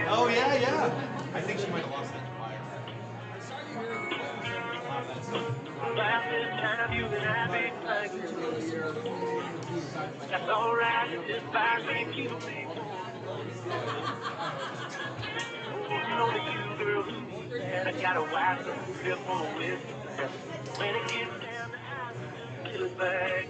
Oh, yeah, yeah. I think she might have lost that to fire. About this time you and I be like, that's alright, this fire can keep me warm. Oh, know that you girls that I got a wife who's still on with when it gets down to house, kill it back.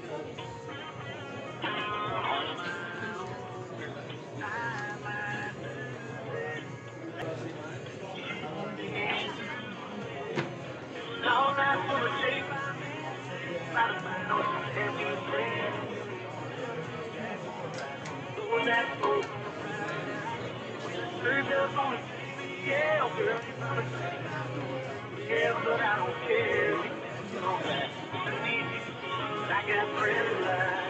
Alright, so the shape I'm in, by the final and you friend. So that's over. Served up on a TV, yeah, girl, you probably think I'm doing, yeah, but I don't care. You know that. I got friends like,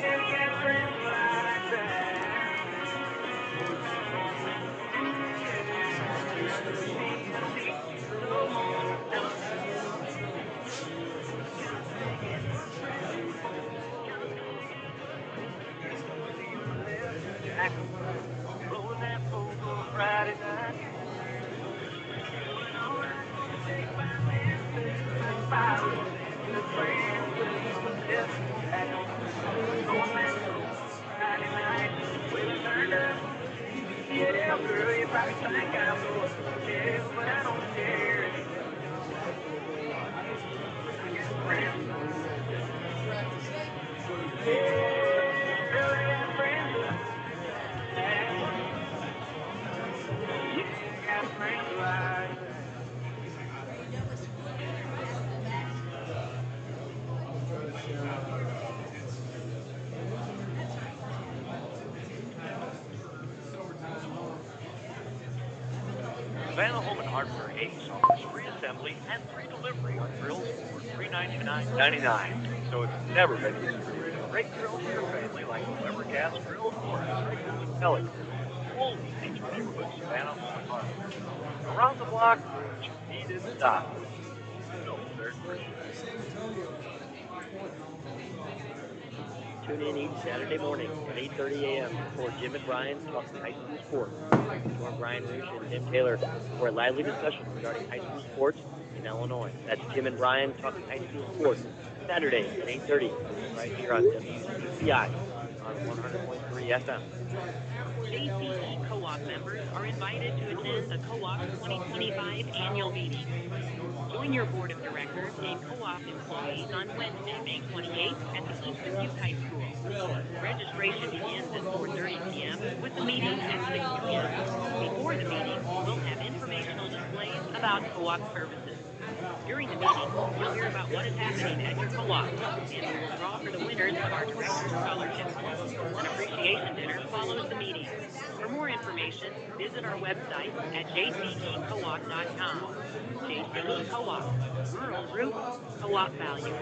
yeah, I got friends like that. Blowing that phone on Friday night. Yeah, girl, you probably think I'm going to jail, but I don't care. Savannah Home and Hardware Ace offers free assembly and free delivery on grills for $399.99. So it's never been easier to get a great grill for your family like a Weber gas grill or a Tiger wood pellet grill. Always meet your neighborhood Savannah Home and Hardware. Around the block means you needed stop. You know they're great. Tune in each Saturday morning at 8:30 a.m. for Jim and Brian talking high school sports. Join Brian Roosh and Tim Taylor for a lively discussion regarding high school sports in Illinois. That's Jim and Brian talking high school sports, Saturday at 8:30, right here on WCCI on 100.3 FM. JCE Co-op members are invited to attend the Co-op 2025 annual meeting. Join your board of directors and co-op employees on Wednesday, May 28th at the Eastern Butte High School. Registration begins at 4:30 p.m. with the meeting at 6 p.m. Before the meeting, we'll have informational displays about co-op services. During the meeting, you'll hear about what is happening at your co-op, and we will draw for the winners of our Director's Scholarship. An appreciation dinner follows the meeting. For more information, visit our website at jcecoop.com. JCE Co-op, rural roots, co-op value.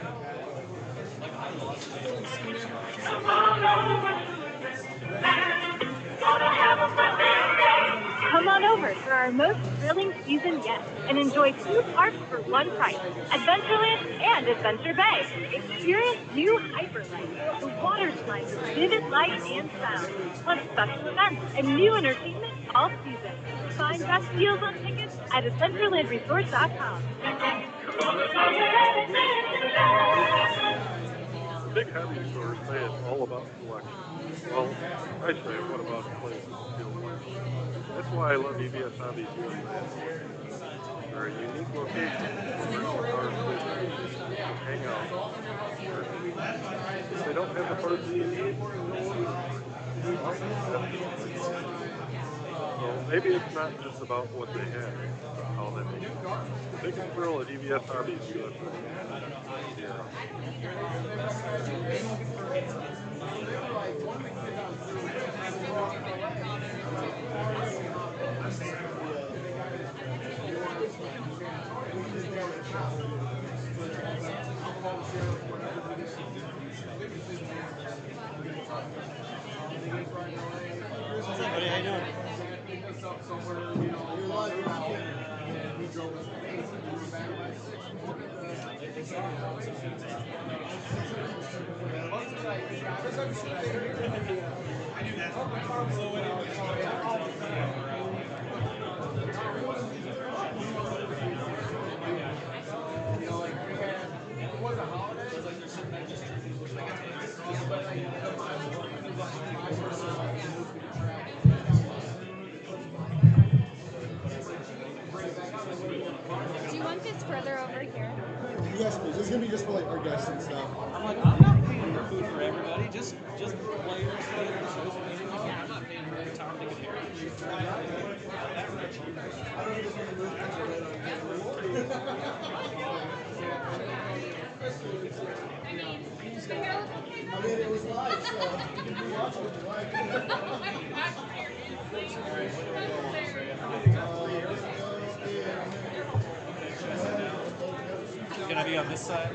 Come on over for our most thrilling season yet and enjoy 2 parks for one price, Adventureland and Adventure Bay. Experience new hyperlight, the water slides with vivid light and sound, plus special events and new entertainment all season. Find best deals on tickets at AdventurelandResort.com. The big heavy stores say it's all about selection. Well, I say, what about a place to feel welcome? That's why I love EBS Hobbies USA at LumberKings. They're a unique location where rental cars visit, hang out, and learn. If they don't have the parts you need, they'll order them for you. Well, that's just the way it is. So maybe it's not just about what they have, but how they make it. The biggest thrill at EBS Hobbies USA is right here. What's up, buddy? How you doing? Do you want this further over here? Yes, please. It's gonna be just for like our guests and stuff. I'm like, I'm not paying for food for everybody. Just players, I'm not paying for every time they get here. I mean, it was live, so you can watch it live. Can I be on this side?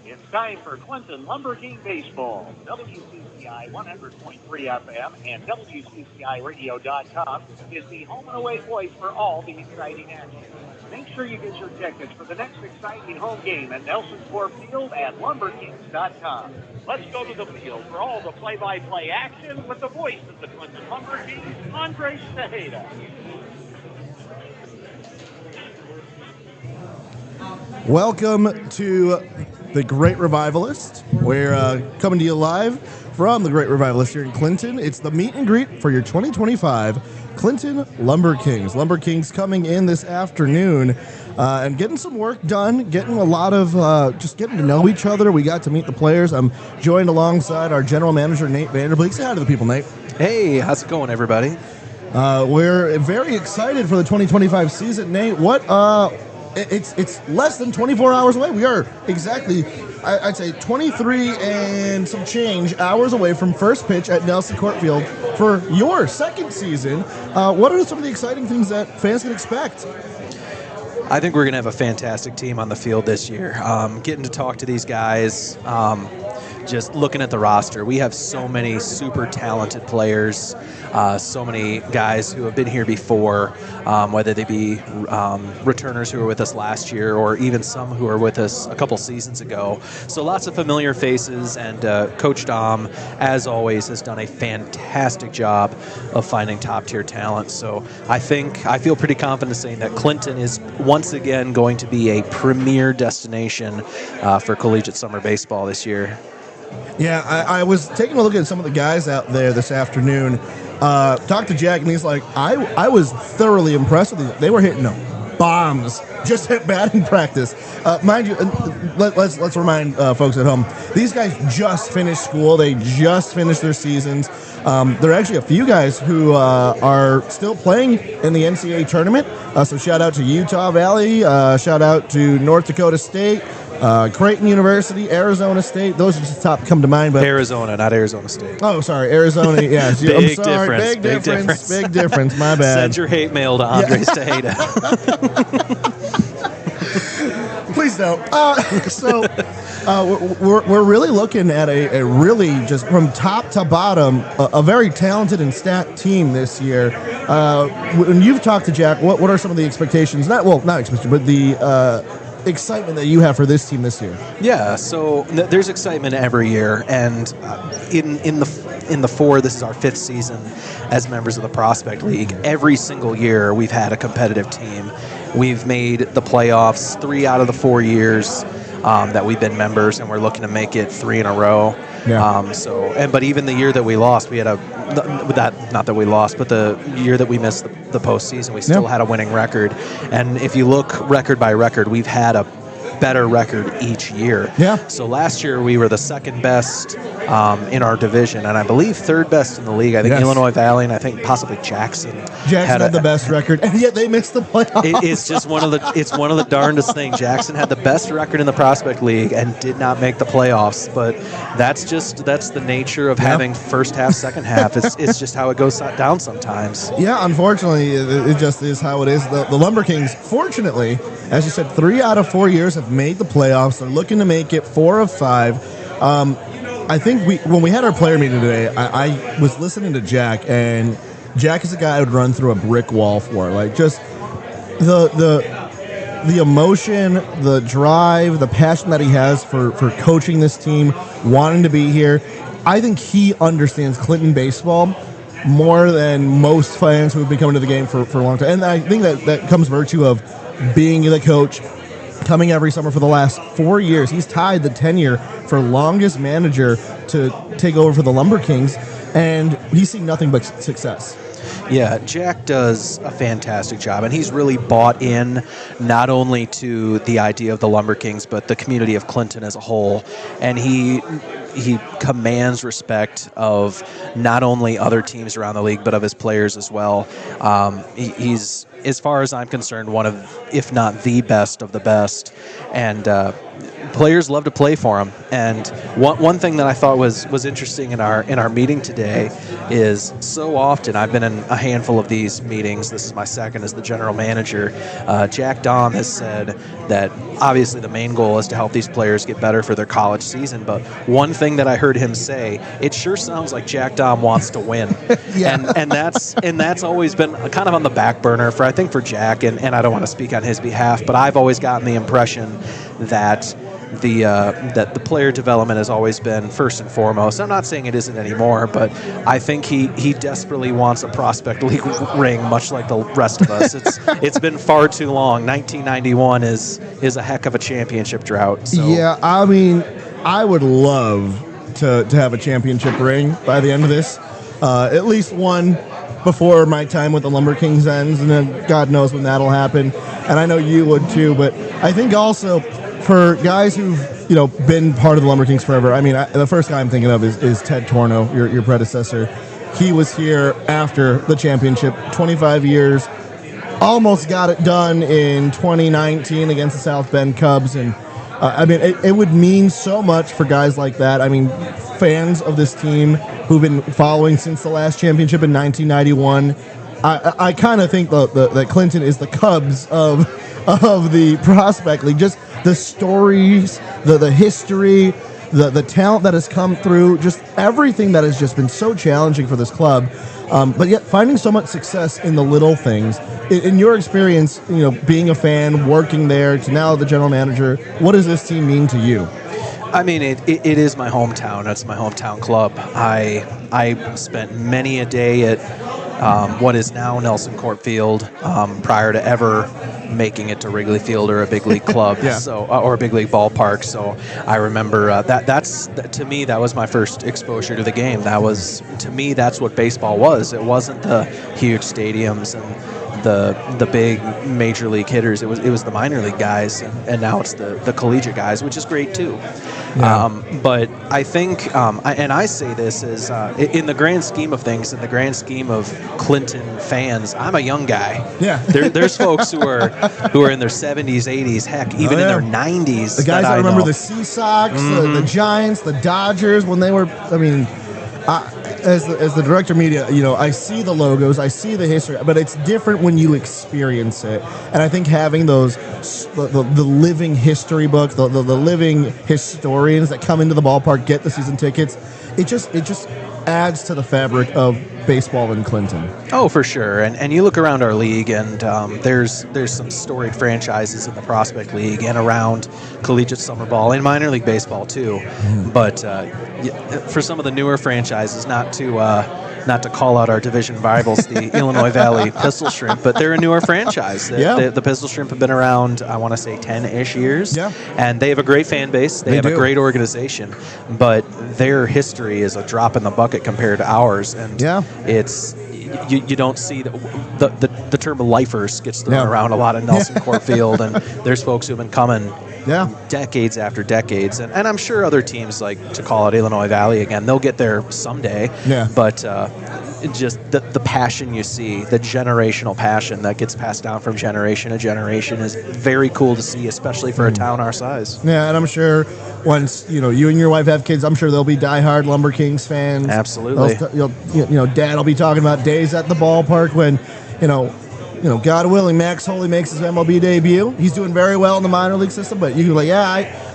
It's time for Clinton LumberKing Baseball. WCCI 100.3 FM and WCCIRadio.com is the home and away voice for all the exciting action. Make sure you get your tickets for the next exciting home game at Nelson Ford Field at LumberKings.com. Let's go to the field for all the play-by-play action with the voice of the Clinton LumberKings, Andres Tejeda. Welcome to the Great Revivalist. We're coming to you live from the Great Revivalist here in Clinton. It's the meet and greet for your 2025 Clinton LumberKings. LumberKings coming in this afternoon and getting some work done, getting a lot of just getting to know each other. We got to meet the players. I'm joined alongside our general manager, Nate Vanderbeek. Say hi to the people, Nate. Hey, how's it going, everybody? We're very excited for the 2025 season. Nate, what it's less than 24 hours away. We are exactly, I'd say, 23 and some change hours away from first pitch at Nelson Court Field for your second season. What are some of the exciting things that fans can expect? I think we're going to have a fantastic team on the field this year. Getting to talk to these guys, just looking at the roster, we have so many super talented players, so many guys who have been here before, whether they be returners who were with us last year or even some who were with us a couple seasons ago. So lots of familiar faces, and Coach Dom, as always, has done a fantastic job of finding top-tier talent. So I feel pretty confident saying that Clinton is once again going to be a premier destination for collegiate summer baseball this year. Yeah, I was taking a look at some of the guys out there this afternoon. Talked to Jack, and he's like, I was thoroughly impressed with these. They were hitting bombs just at batting practice. Mind you, let's remind folks at home, these guys just finished school. They just finished their seasons. There are actually a few guys who are still playing in the NCAA tournament. So shout out to Utah Valley. Shout out to North Dakota State. Creighton University, Arizona State. Those are just the top that come to mind. But Arizona, not Arizona State. Oh, sorry, Arizona. Yeah, Big I'm sorry. difference. Big difference. My bad. Send your hate mail to Andres Tejeda. Please don't. We're really looking at a really, just from top to bottom, a very talented and stacked team this year. When you've talked to Jack, what are some of the expectations? Not expectations, but the excitement that you have for this team this year? Yeah, so there's excitement every year, and in the four, this is our 5th season as members of the Prospect League. Every single year, we've had a competitive team. We've made the playoffs 3 out of the 4 years that we've been members, and we're looking to make it 3 in a row. Yeah. But even the year that we lost, we had not that we lost, but the year that we missed the postseason, we still had a winning record. And if you look record by record, we've had a better record each year. Yeah. So last year we were the 2nd best in our division, and I believe 3rd best in the league. I think Illinois Valley and I think possibly Jackson had the best record, and yet they missed the playoffs. It's just one of the darndest things. Jackson had the best record in the Prospect League and did not make the playoffs. But that's the nature of having first half, second half. It's just how it goes down sometimes. Yeah, unfortunately, it just is how it is. The LumberKings, fortunately, as you said, 3 out of 4 years have made the playoffs. They're looking to make it 4 of 5. I think when we had our player meeting today, I was listening to Jack, and Jack is a guy I would run through a brick wall for. Like, just the emotion, the drive, the passion that he has for coaching this team, wanting to be here. I think he understands Clinton baseball more than most fans who have been coming to the game for a long time. And I think that comes virtue of being the coach, coming every summer for the last 4 years. He's tied the tenure for longest manager to take over for the LumberKings, and he's seen nothing but success. Yeah, Jack does a fantastic job, and he's really bought in not only to the idea of the LumberKings, but the community of Clinton as a whole. And he commands respect of not only other teams around the league, but of his players as well. He's, as far as I'm concerned, one of, if not the best of the best. And players love to play for him. And one thing that I thought was interesting in our meeting today is, so often I've been in a handful of these meetings. This is my 2nd as the general manager. Jack Dahm has said that obviously the main goal is to help these players get better for their college season. But one thing that I heard him say, it sure sounds like Jack Dahm wants to win. Yeah. And that's always been kind of on the back burner for Jack, and I don't want to speak on his behalf, but I've always gotten the impression that the player development has always been first and foremost. I'm not saying it isn't anymore, but I think he desperately wants a Prospect League ring, much like the rest of us. It's been far too long. 1991 is a heck of a championship drought. So. Yeah, I mean, I would love to have a championship ring by the end of this. At least one before my time with the LumberKings ends, and then God knows when that'll happen. And I know you would too, but I think also for guys who've been part of the LumberKings forever, I mean, the first guy I'm thinking of is Ted Torno, your predecessor. He was here after the championship, 25 years, almost got it done in 2019 against the South Bend Cubs, and I mean, it would mean so much for guys like that. I mean, fans of this team who've been following since the last championship in 1991. I kind of think that Clinton is the Cubs of the Prospect League. Just the stories, the history, the talent that has come through, just everything that has just been so challenging for this club. But yet finding so much success in the little things. In your experience, being a fan, working there, to now the general manager, what does this team mean to you? I mean, it is my hometown. It's my hometown club. I spent many a day at what is now Nelson Court Field prior to ever making it to Wrigley Field or a big league club, or a big league ballpark. So I remember that's to me, that was my first exposure to the game. To me, that's what baseball was. It wasn't the huge stadiums and the big major league hitters. It was the minor league guys, and now it's the collegiate guys, which is great too. Yeah. But I think, and I say this as in the grand scheme of things, in the grand scheme of Clinton fans, I'm a young guy. Yeah. There's folks who are in their 70s, 80s, heck, even in their 90s. The guys that remember the Sea Sox, the Giants, the Dodgers when they were. I mean, as the director of media, I see the logos, I see the history, but it's different when you experience it. And I think having those the living history books, the living historians that come into the ballpark, get the season tickets, it just adds to the fabric of baseball in Clinton. Oh, for sure. And you look around our league, and there's some storied franchises in the Prospect League and around collegiate summer ball and minor league baseball too. But for some of the newer franchises, not to call out our division rivals, the Illinois Valley Pistol Shrimp, but they're a newer franchise. The Pistol Shrimp have been around, I want to say, 10-ish years. Yeah. And they have a great fan base. They have a great organization, but their history is a drop in the bucket compared to ours. And it's you don't see the term lifers gets thrown around a lot in Nelson Court Field, and there's folks who've been coming decades after decades, and I'm sure other teams, like to call out Illinois Valley again, they'll get there someday. But just the passion you see, the generational passion that gets passed down from generation to generation is very cool to see, especially for a town our size. Yeah, and I'm sure once you and your wife have kids, I'm sure they'll be diehard LumberKings fans. Absolutely. Dad will be talking about days at the ballpark when God willing, Max Holy makes his MLB debut. He's doing very well in the minor league system, but you can be like,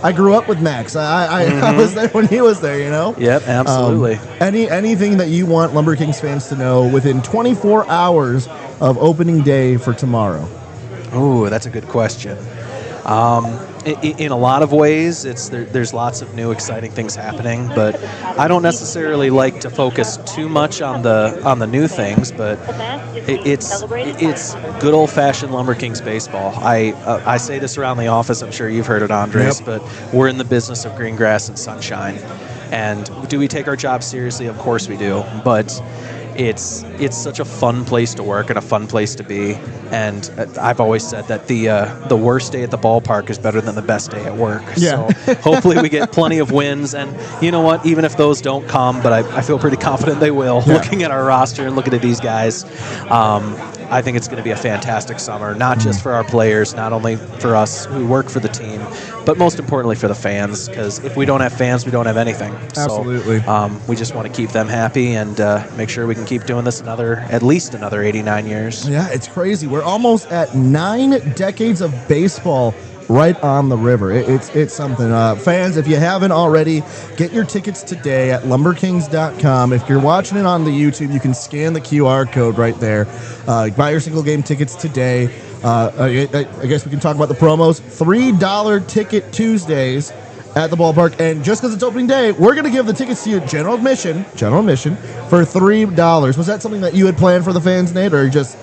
I grew up with Max. I was there when he was there, Yep, absolutely. Anything that you want LumberKings fans to know within 24 hours of opening day for tomorrow? Oh, that's a good question. In a lot of ways, there's lots of new exciting things happening, but I don't necessarily like to focus too much on the new things. But it's good old fashioned LumberKings baseball. I say this around the office. I'm sure you've heard it, Andres. But we're in the business of green grass and sunshine. And do we take our job seriously? Of course we do. But it's such a fun place to work and a fun place to be. And I've always said that the worst day at the ballpark is better than the best day at work. So hopefully we get plenty of wins. And you know what? Even if those don't come, but I feel pretty confident they will. Looking at our roster and looking at these guys, I think it's going to be a fantastic summer, not just for our players, not only for us who work for the team, but most importantly for the fans, because if we don't have fans, we don't have anything. Absolutely. So we just want to keep them happy and make sure we can keep doing this at least another 89 years. Yeah, it's crazy. We're almost at 9 decades of baseball right on the river. It's something. Fans, if you haven't already, get your tickets today at LumberKings.com. If you're watching it on the YouTube, you can scan the QR code right there. Buy your single game tickets today. I guess we can talk about the promos. $3 ticket Tuesdays at the ballpark. And just because it's opening day, we're going to give the tickets to you general admission for $3. Was that something that you had planned for the fans, Nate, or just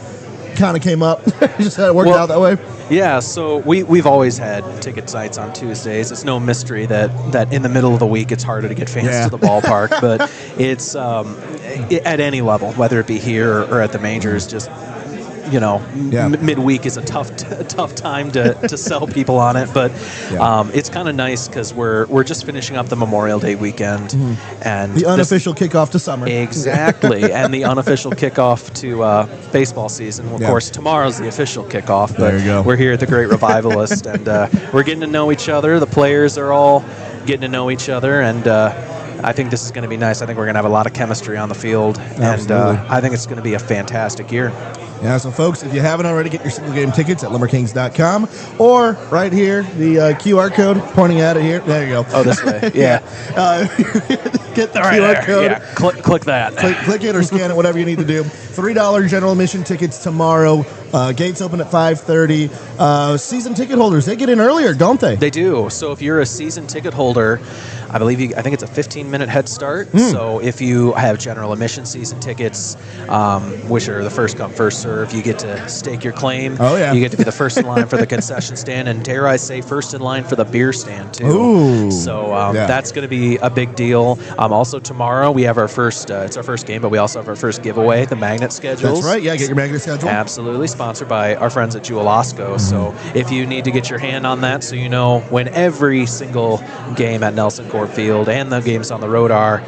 kind of came up? Just had it worked out that way? Yeah, so we've always had ticket sites on Tuesdays. It's no mystery that in the middle of the week it's harder to get fans to the ballpark, but it's at any level, whether it be here or at the majors, just midweek is a tough time to sell people on it, but it's kind of nice because we're just finishing up the Memorial Day weekend and the unofficial kickoff to summer. Exactly, and the unofficial kickoff to baseball season. Of course, tomorrow's the official kickoff, but we're here at the Great Revivalist, and we're getting to know each other. The players are all getting to know each other, and I think this is going to be nice. I think we're going to have a lot of chemistry on the field, and I think it's going to be a fantastic year. Yeah, so folks, if you haven't already, get your single game tickets at LumberKings.com or right here, the QR code pointing at it here. There you go. Oh, this way. Yeah. Get the QR code. Yeah. Click that. Click it or scan it, whatever you need to do. $3 general admission tickets tomorrow. Gates open at 5:30. Season ticket holders, they get in earlier, don't they? They do. So if you're a season ticket holder, I think it's a 15-minute head start. So if you have general admission season tickets, which are the first come, first serve, you get to stake your claim. Oh, yeah. You get to be the first in line for the concession stand, and dare I say, first in line for the beer stand, too. Ooh. So that's going to be a big deal. Also, tomorrow we have our first, it's our first game, but we also have our first giveaway, the magnet schedules. That's right. Yeah, get your magnet schedule. Absolutely. Sponsored by our friends at Jewel Osco. So if you need to get your hand on that so you know when every single game at Nelson Court Field and the games on the road are,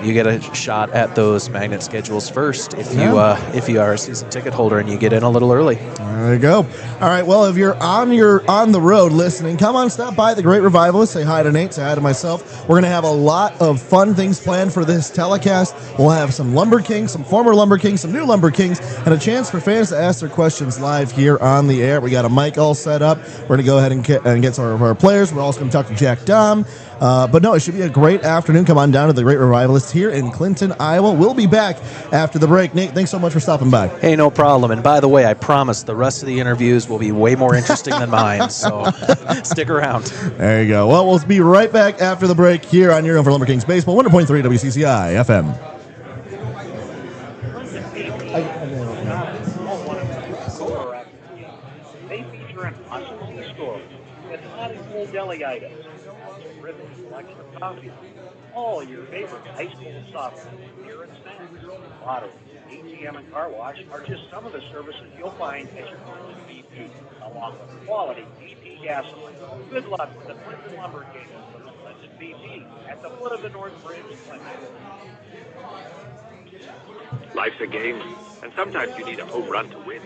you get a shot at those magnet schedules first if you are a season season ticket holder, and you get in a little early. There you go. All right, well, if you're on the road listening, come on, stop by the Great Revivalist. Say hi to Nate, say hi to myself. We're going to have a lot of fun things planned for this telecast. We'll have some LumberKings, some former LumberKings, some new LumberKings, and a chance for fans to ask their questions live here on the air. We got a mic all set up. We're going to go ahead and get some of our players. We're also going to talk to Jack Dom. But no, it should be a great afternoon. Come on down to the Great Revivalist here in Clinton, Iowa. We'll be back after the break. Nate, thanks so much for stopping by. Hey, no problem. And by the way, I promise the rest of the interviews will be way more interesting than mine, so stick around. There you go. Well, we'll be right back after the break here on your own for LumberKings Baseball, 100.3 WCCI FM. They feature an awesome store with hot and cold deli items, terrific selection of coffee, all your favorite high school soft beer and snacks, lottery, ATM, and car wash are just some of the services you'll find at your Clinton BP, along with quality BP gasoline. Good luck with the Clinton LumberKings from Clinton BP at the foot of the North Bridge, Clinton. Life's a game, and sometimes you need a home run to win.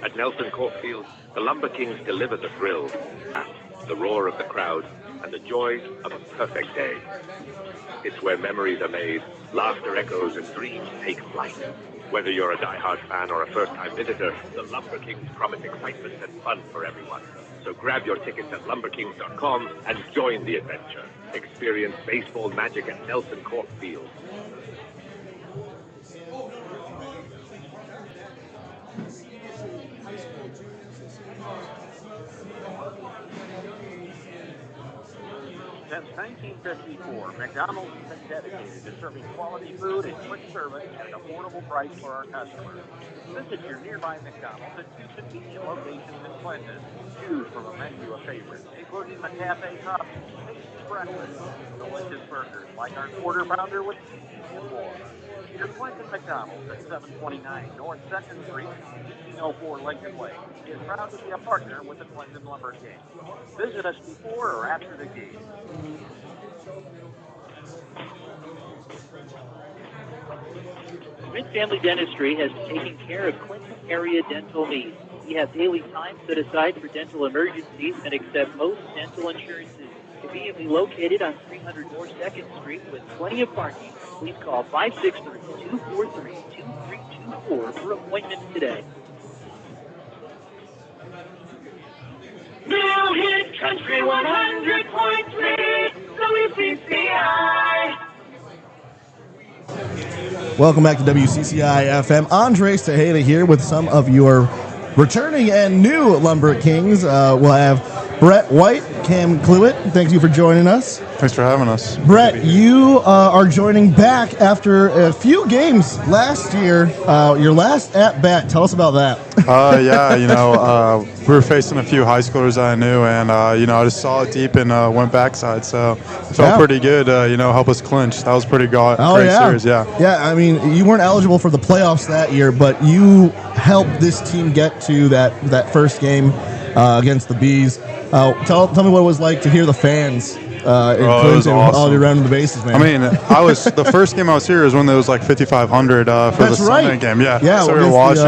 At Nelson Court Field, the LumberKings deliver the thrill, the roar of the crowd, and the joy of a perfect day. It's where memories are made, laughter echoes, and dreams take flight. Whether you're a die-hard fan or a first-time visitor, the LumberKings promise excitement and fun for everyone. So grab your tickets at LumberKings.com and join the adventure. Experience baseball magic at Nelson Court Field. Since 1954, McDonald's has been dedicated to serving quality food and quick service at an affordable price for our customers. Visit your nearby McDonald's at 2 convenient locations in Clinton. Choose from a menu of favorites, including the cafe coffee, tasty breakfast, delicious burgers like our quarter pounder with cheese and more. Your Clinton McDonald's at 729 North 2nd Street, 1804 Lincoln Way, is proud to be a partner with the Clinton LumberKings. Visit us before or after the game. Quinn Family Dentistry has taken care of Clinton area dental needs. We have daily time set aside for dental emergencies and accept most dental insurances. Conveniently located on 300 North 2nd Street with plenty of parking. Please call 563-243-2324 for appointments today. Now hit Country 100.3 WCCI. Welcome back to WCCI FM. Andres Tejeda here with some of your returning and new LumberKings. We'll have Brett White, Cam Cluett. Thank you for joining us. Thanks for having us. Brett, you are joining back after a few games last year. Your last at-bat. Tell us about that. We were facing a few high schoolers that I knew, and, I just saw it deep and went backside. So it felt pretty good, help us clinch. That was pretty great series, yeah. Yeah, I mean, you weren't eligible for the playoffs that year, but you helped this team get to that first game against the Bees. Tell me what it was like to hear the fans in Clinton all around the bases, man. I mean, the first game I was here was when there was like 5,500 for the Sunday game. Yeah, so we were watching.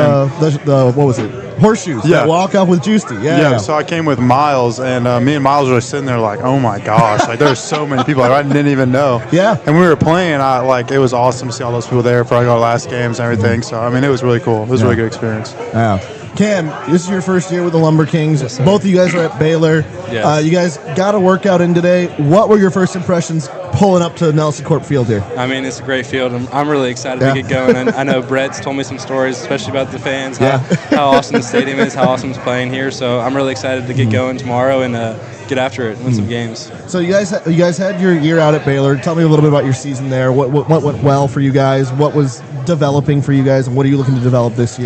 What was it? Horseshoes. Yeah. Walk off with Juicy. Yeah. So I came with Miles, and me and Miles were sitting there like, oh my gosh, like there's so many people I didn't even know. Yeah. And we were playing. It was awesome to see all those people there for our last games and everything. So I mean, it was really cool. It was a really good experience. Yeah. Cam, this is your first year with the LumberKings. Yes, both of you guys are at Baylor. Yes. You guys got a workout in today. What were your first impressions pulling up to Nelson Court Field here? I mean, it's a great field. I'm really excited to get going. And I know Brett's told me some stories, especially about the fans, how awesome the stadium is, how awesome it's playing here. So I'm really excited to get going tomorrow and get after it, win some games. So you guys had your year out at Baylor. Tell me a little bit about your season there. What went well for you guys? What was developing for you guys, and what are you looking to develop this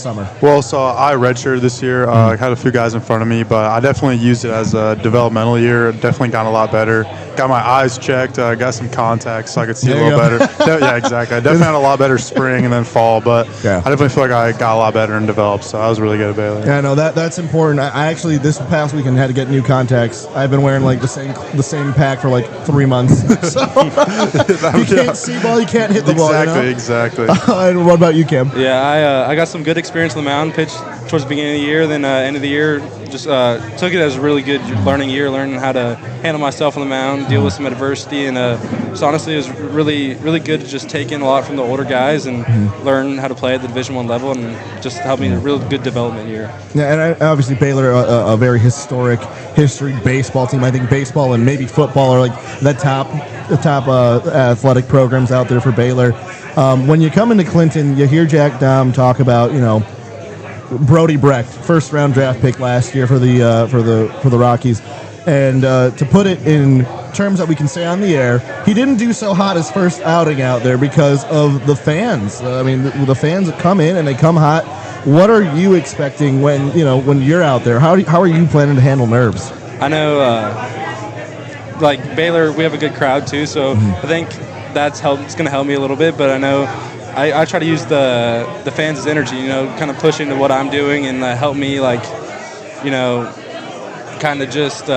summer? Well, so I redshirted this year. I had a few guys in front of me, but I definitely used it as a developmental year. Definitely got a lot better. Got my eyes checked. Got some contacts so I could see a little better. Yeah, exactly. I definitely had a lot better spring and then fall, but I definitely feel like I got a lot better and developed, so I was really good at Baylor. Yeah, no, that's important. I actually, this past weekend, had to get new contacts. I've been wearing like the same pack for like 3 months. So you can't see ball, you can't hit the ball. Exactly. And what about you, Kim? Yeah, I got some good experience on the mound. Pitched towards the beginning of the year, then end of the year, just took it as a really good learning year, learning how to handle myself on the mound, deal with some adversity, and just honestly, it was really, really good to just take in a lot from the older guys and learn how to play at the Division I level, and just helped me a real good development year. Yeah, and obviously Baylor, a very historic baseball team. I think baseball and maybe football are like the top athletic programs out there for Baylor. When you come into Clinton, you hear Jack Dahm talk about, Brody Brecht, first round draft pick last year for the Rockies, and to put it in terms that we can say on the air, he didn't do so hot his first outing out there because of the fans. The fans that come in and they come hot. What are you expecting when you're out there? How are you planning to handle nerves? I know, like Baylor, we have a good crowd too, so I think it's going to help me a little bit. But I know I try to use the fans' energy, kind of push into what I'm doing and help me, kind of just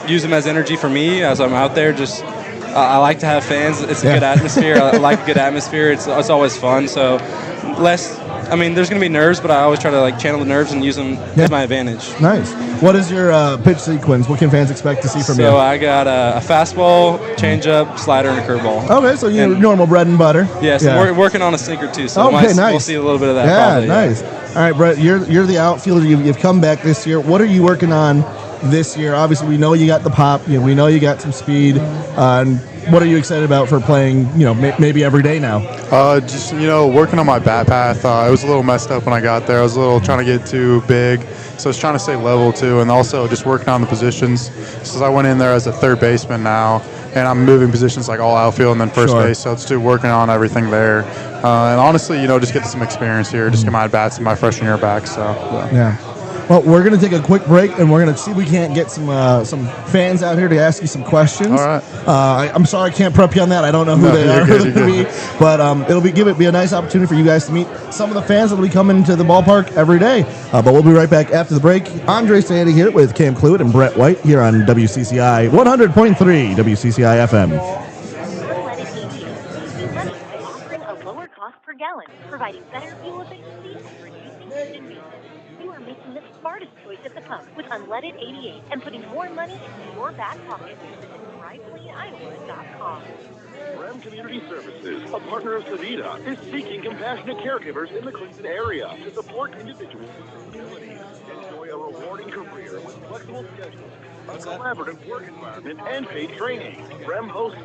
use them as energy for me as I'm out there. Just I like to have fans. It's a good atmosphere. I like a good atmosphere. It's always fun. So there's going to be nerves, but I always try to channel the nerves and use them as my advantage. Nice. What is your pitch sequence? What can fans expect to see from you? So I got a fastball, changeup, slider, and a curveball. Okay, so normal bread and butter. Yes, we're working on a sinker too, so nice. We'll see a little bit of that. Yeah, probably, nice. All right, Brett, you're the outfielder. You've come back this year. What are you working on this year? Obviously, we know you got the pop. We know you got some speed. And what are you excited about for playing? Maybe every day now. Just working on my bat path. It was a little messed up when I got there. I was a little trying to get too big, so I was trying to stay level too, and also just working on the positions. Since I went in there as a third baseman now, and I'm moving positions like all outfield and then first base, so it's still working on everything there. And honestly, just get some experience here. Just get my bats in my freshman year back. So yeah. Well, we're going to take a quick break, and we're going to see if we can't get some fans out here to ask you some questions. All right. I'm sorry I can't prep you on that. I don't know who they are, but it'll be a nice opportunity for you guys to meet some of the fans that will be coming to the ballpark every day. But we'll be right back after the break. Andre Sandy here with Cam Cluett and Brett White here on WCCI 100.3 WCCI FM. Offering a lower cost per gallon, providing better fuel efficiency and reducing engine maintenance. You are making the smartest choice at the pump with Unleaded 88 and putting more money in your back pocket. Visit DryCleanIowa.com. Rem Community Services, a partner of Savita, is seeking compassionate caregivers in the Clinton area to support individuals with disabilities. Enjoy a rewarding career with flexible schedules, a collaborative work environment, and paid training. Rem hosts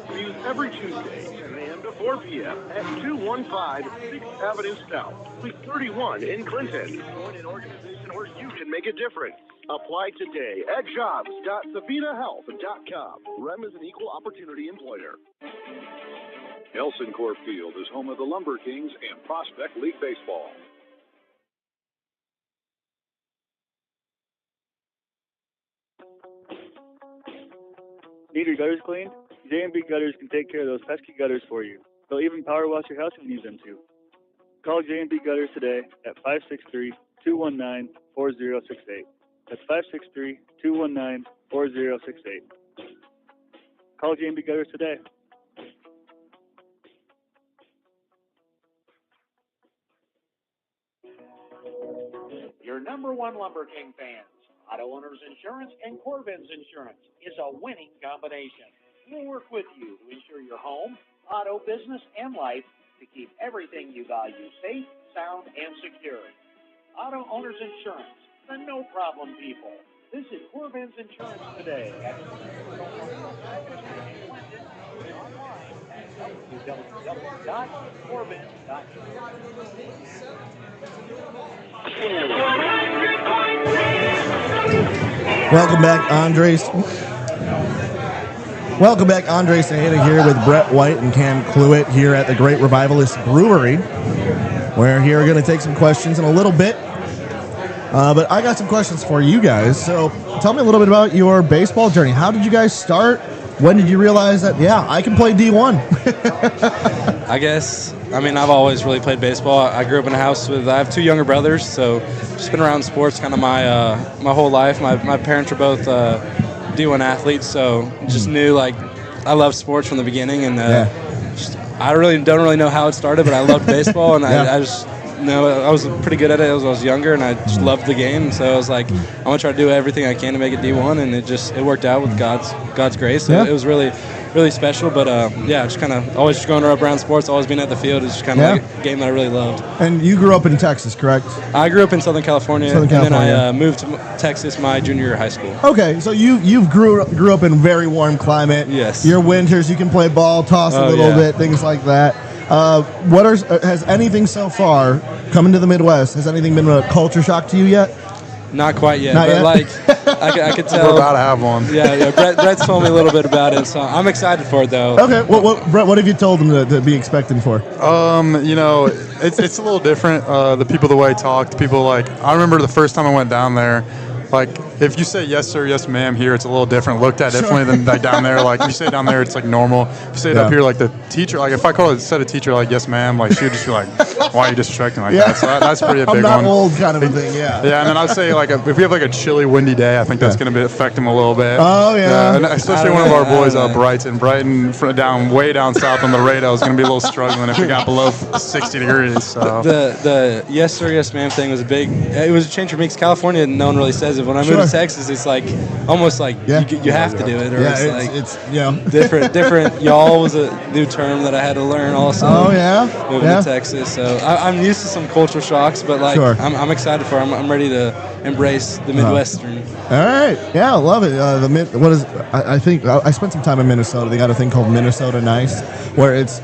interviews every Tuesday, 10 a.m. to 4 p.m. at 215 6th Avenue South, Suite 31 in Clinton. Join an organization where you can make a difference. Apply today at jobs.savitahealth.com. REM is an equal opportunity employer. Nelson Corp Field is home of the LumberKings and Prospect League Baseball. Need your gutters cleaned? J&B Gutters can take care of those pesky gutters for you. They'll even power wash your house if you need them to. Call J&B Gutters today at 563-219-4068. That's 563-219-4068. Call J&B Gutters today. Your number one LumberKing fans. Auto Owners Insurance and Corbin's Insurance is a winning combination. We'll work with you to ensure your home, auto, business, and life to keep everything you value safe, sound, and secure. Auto Owners Insurance, the no-problem people. Visit Corbin's Insurance today at Welcome back, Andres. Welcome back, Andre Sandy here with Brett White and Cam Cluett here at the Great Revivalist Brewery. We're here going to take some questions in a little bit. But I got some questions for you guys. So tell me a little bit about your baseball journey. How did you guys start? When did you realize that, I can play D1? I guess, I've always really played baseball. I grew up in a house I have two younger brothers, so just been around sports kind of my whole life. My parents are both D1 athletes, so just knew, I love sports from the beginning, and I don't really know how it started, but I loved baseball, and I just No, I was pretty good at it as I was younger, and I just loved the game. So I was like, I want to try to do everything I can to make it D1, and it worked out with God's grace. So it was really special. But just kind of always just going around sports, always being at the field is just kind of like a game that I really loved. And you grew up in Texas, correct? I grew up in Southern California, and then I moved to Texas my junior year of high school. Okay, so you grew up in very warm climate. Yes. Your winters, you can play ball, toss a little bit, things like that. Has anything so far coming to the Midwest? Has anything been a culture shock to you yet? Not quite yet, Not but yet? like I could tell. We're about to have one. Yeah. Brett's told me a little bit about it, so I'm excited for it though. Okay, Brett, what have you told them to be expecting for? It's a little different. The people, the way I talk, the people I remember the first time I went down there. If you say yes sir, yes ma'am here, it's a little different, looked at differently than down there. If you say down there, it's normal. If you say it up here, the teacher, if I said a teacher yes ma'am, she would just be why are you disrespecting that? So that's pretty a big I'm not one. old kind of a thing, yeah. Yeah, and then I'd say if we have a chilly, windy day, I think that's going to affect him a little bit. Oh yeah. And especially one of our boys, Brighton, way down south on the radar is going to be a little struggling if we got below 60 degrees. So the yes sir, yes ma'am thing was it was a change for me because California, no one really says it. When I moved to Texas, it's almost you have to do it, or it's different. Y'all was a new term that I had to learn also. Oh yeah. Moving to Texas, so I'm used to some cultural shocks, but I'm excited for it. I'm ready to embrace the Midwestern. All right, yeah, I love it. I think I spent some time in Minnesota. They got a thing called Minnesota Nice, where it's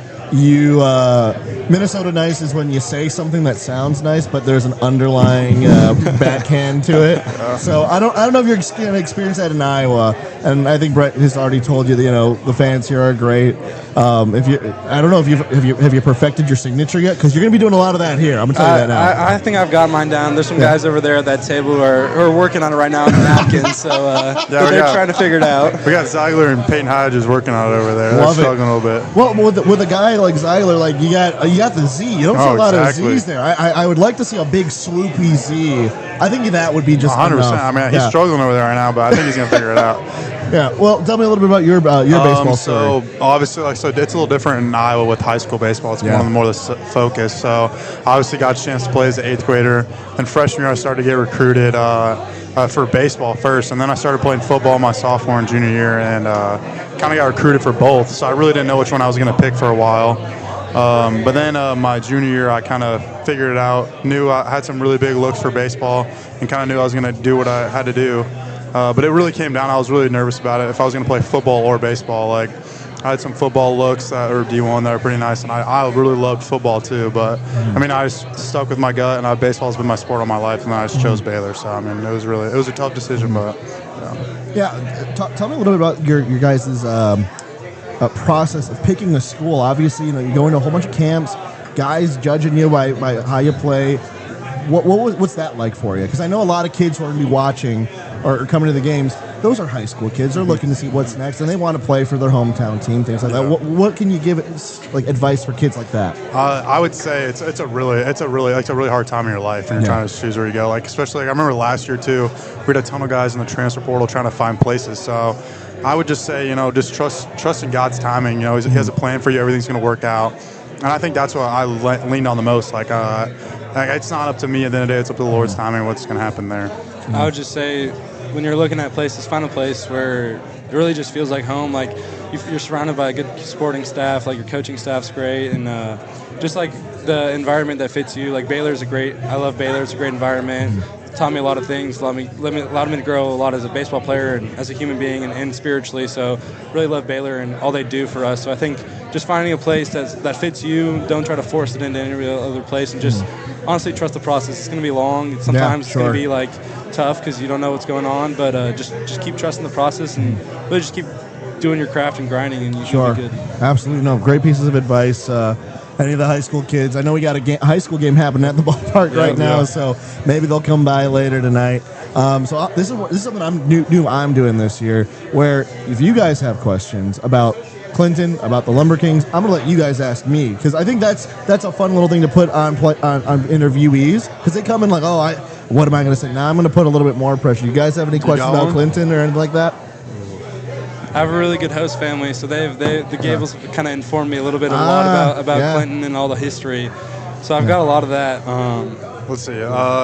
Minnesota Nice is when you say something that sounds nice, but there's an underlying backhand to it. So I don't know if you're going to experience that in Iowa, and I think Brett has already told you that the fans here are great. I don't know if have you perfected your signature yet, because you're going to be doing a lot of that here. I'm going to tell you that now. I think I've got mine down. There's some guys over there at that table who are working on it right now on the napkins, so they're trying to figure it out. We got Zeigler and Peyton Hodges working on it over there. They're struggling a little bit. Well, with a guy like Zeigler, you got the Z. You don't see a lot of Z's there. I would like to see a big swoopy Z. I think that would be just 100%. enough. I mean, he's struggling over there right now, but I think he's going to figure it out. Yeah. Well, tell me a little bit about your baseball story. So obviously, it's a little different in Iowa with high school baseball. It's one of the more the focus. So obviously, got a chance to play as an 8th grader. And freshman year, I started to get recruited for baseball first, and then I started playing football my sophomore and junior year, and kind of got recruited for both. So I really didn't know which one I was going to pick for a while. But then my junior year, I kind of figured it out, knew I had some really big looks for baseball, and kind of knew I was going to do what I had to do. But it really came down. I was really nervous about it, if I was going to play football or baseball. I had some football looks that were D1 that were pretty nice, and I really loved football too. But, I mean, I just stuck with my gut, and baseball's been my sport all my life, and then I just chose Baylor. So, I mean, it was a tough decision, but, Yeah, tell me a little bit about your guys' process of picking a school. Obviously, you go into a whole bunch of camps, guys judging you by how you play. What's that like for you? Because I know a lot of kids who are going to be watching or coming to the games, those are high school kids. They're looking to see what's next, and they want to play for their hometown team, things like that. What can you give advice for kids like that? I would say it's a really hard time in your life when you're trying to choose where you go. Especially, I remember last year too, we had a ton of guys in the transfer portal trying to find places. So I would just say, just trust in God's timing. He has a plan for you. Everything's going to work out. And I think that's what I leaned on the most. It's not up to me at the end of the day. It's up to the Lord's timing what's going to happen there. I would just say, when you're looking at places, find a place where it really just feels like home. You're surrounded by a good sporting staff. Your coaching staff's great, and just the environment that fits you. Baylor's I love Baylor. It's a great environment. Taught me a lot of things. Allowed me to grow a lot as a baseball player and as a human being and spiritually. So really love Baylor and all they do for us. So I think just finding a place that fits you. Don't try to force it into any other place, and just honestly trust the process. It's going to be long. Sometimes it's going to be tough because you don't know what's going on. But just keep trusting the process and really just keep doing your craft and grinding, and you should be good. Absolutely. No, great pieces of advice. Any of the high school kids, I know we got a high school game happening at the ballpark right now, so maybe they'll come by later tonight. So this is something I'm doing this year, where if you guys have questions about Clinton, about the LumberKings, I'm gonna let you guys ask me, because I think that's a fun little thing to put on interviewees, because they come in what am I gonna say? Now I'm gonna put a little bit more pressure. You guys have any questions about Clinton or anything like that? I have a really good host family, so the Gables kind of informed me a lot about Clinton and all the history. So I've got a lot of that. Let's see.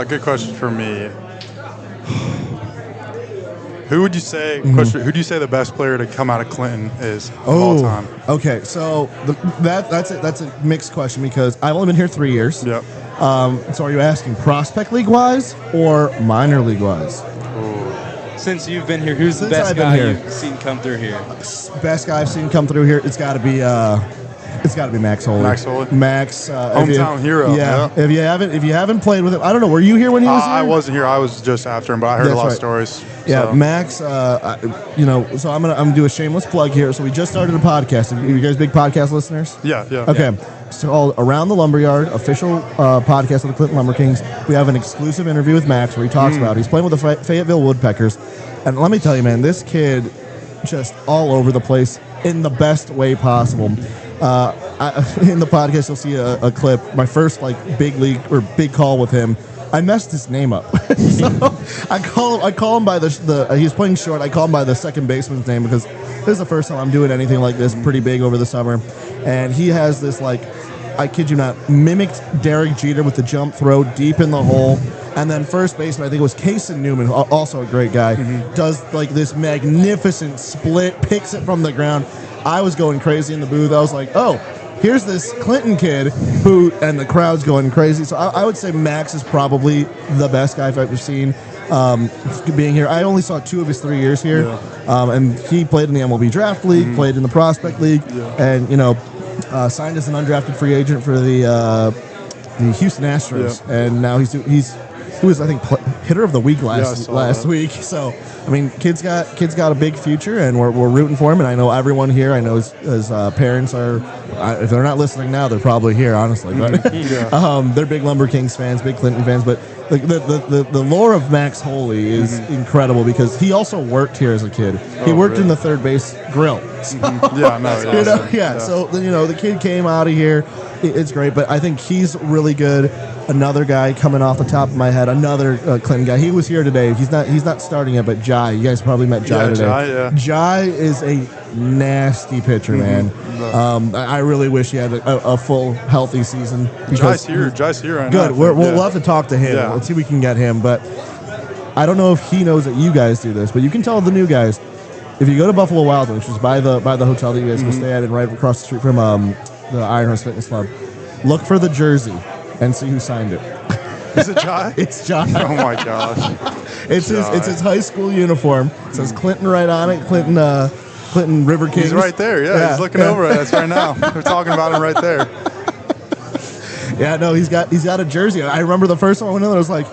Good question for me. Who would you say? Who do you say the best player to come out of Clinton is of all time? Okay, so that's a mixed question because I've only been here 3 years. Yep. So are you asking prospect league wise or minor league wise? Since you've been here, who's the Since best I've been guy here. you've seen come through here? Best guy I've seen come through here. It's got to be Max Holy. Max Holy. Max, Hometown hero. Yeah. If you haven't played with him, I don't know. Were you here when he was here? I wasn't here. I was just after him, but I heard a lot of stories. Yeah, so. Max. So I'm gonna do a shameless plug here. So we just started a podcast. Are you guys big podcast listeners? Yeah. Okay. It's called Around the Lumberyard, official podcast of the Clinton LumberKings. We have an exclusive interview with Max where he talks about he's playing with the Fayetteville Woodpeckers, and let me tell you, man, this kid just all over the place in the best way possible. In the podcast, you'll see a clip. My first big league or big call with him. I messed his name up. So I call him by he's playing short. I call him by the second baseman's name because this is the first time I'm doing anything like this pretty big over the summer. And he has this I kid you not, mimicked Derek Jeter with the jump throw deep in the hole. And then first baseman, I think it was Kason Newman, also a great guy, does this magnificent split, picks it from the ground. I was going crazy in the booth. I was like, oh, here's this Clinton kid and the crowd's going crazy. So I would say Max is probably the best guy I've ever seen being here. I only saw 2 of his 3 years here. And he played in the MLB Draft League, played in the Prospect League, and, signed as an undrafted free agent for the Houston Astros. And now he was, I think, hitter of the week last week. So, I mean, kid's got a big future, and we're rooting for him. And I know everyone here. I know his parents are. If they're not listening now, they're probably here, honestly. But they're big LumberKings fans, big Clinton fans. But the lore of Max Holy is incredible because he also worked here as a kid. He worked in the third base grill. So, So the kid came out of here. It's great, but I think he's really good. Another guy coming off the top of my head, another Clinton guy. He was here today. He's not starting it, but Jai. You guys probably met Jai today. Jai is a nasty pitcher, man. I really wish he had a full, healthy season. Jai's here. Right good. now, We'll have to talk to him. Let's see if we can get him. But I don't know if he knows that you guys do this, but you can tell the new guys. If you go to Buffalo Wild Wings, which is by the hotel that you guys can stay at, and right across the street from the Iron Horse Fitness Club, look for the jersey and see who signed it. Is it Jai? It's Jai. Oh my gosh! It's his high school uniform. It says Clinton right on it. Clinton River Kings. He's right there. Yeah, he's looking over at us right now. We're talking about him right there. Yeah, no, he's got a jersey. I remember the first time I went in there, I was like,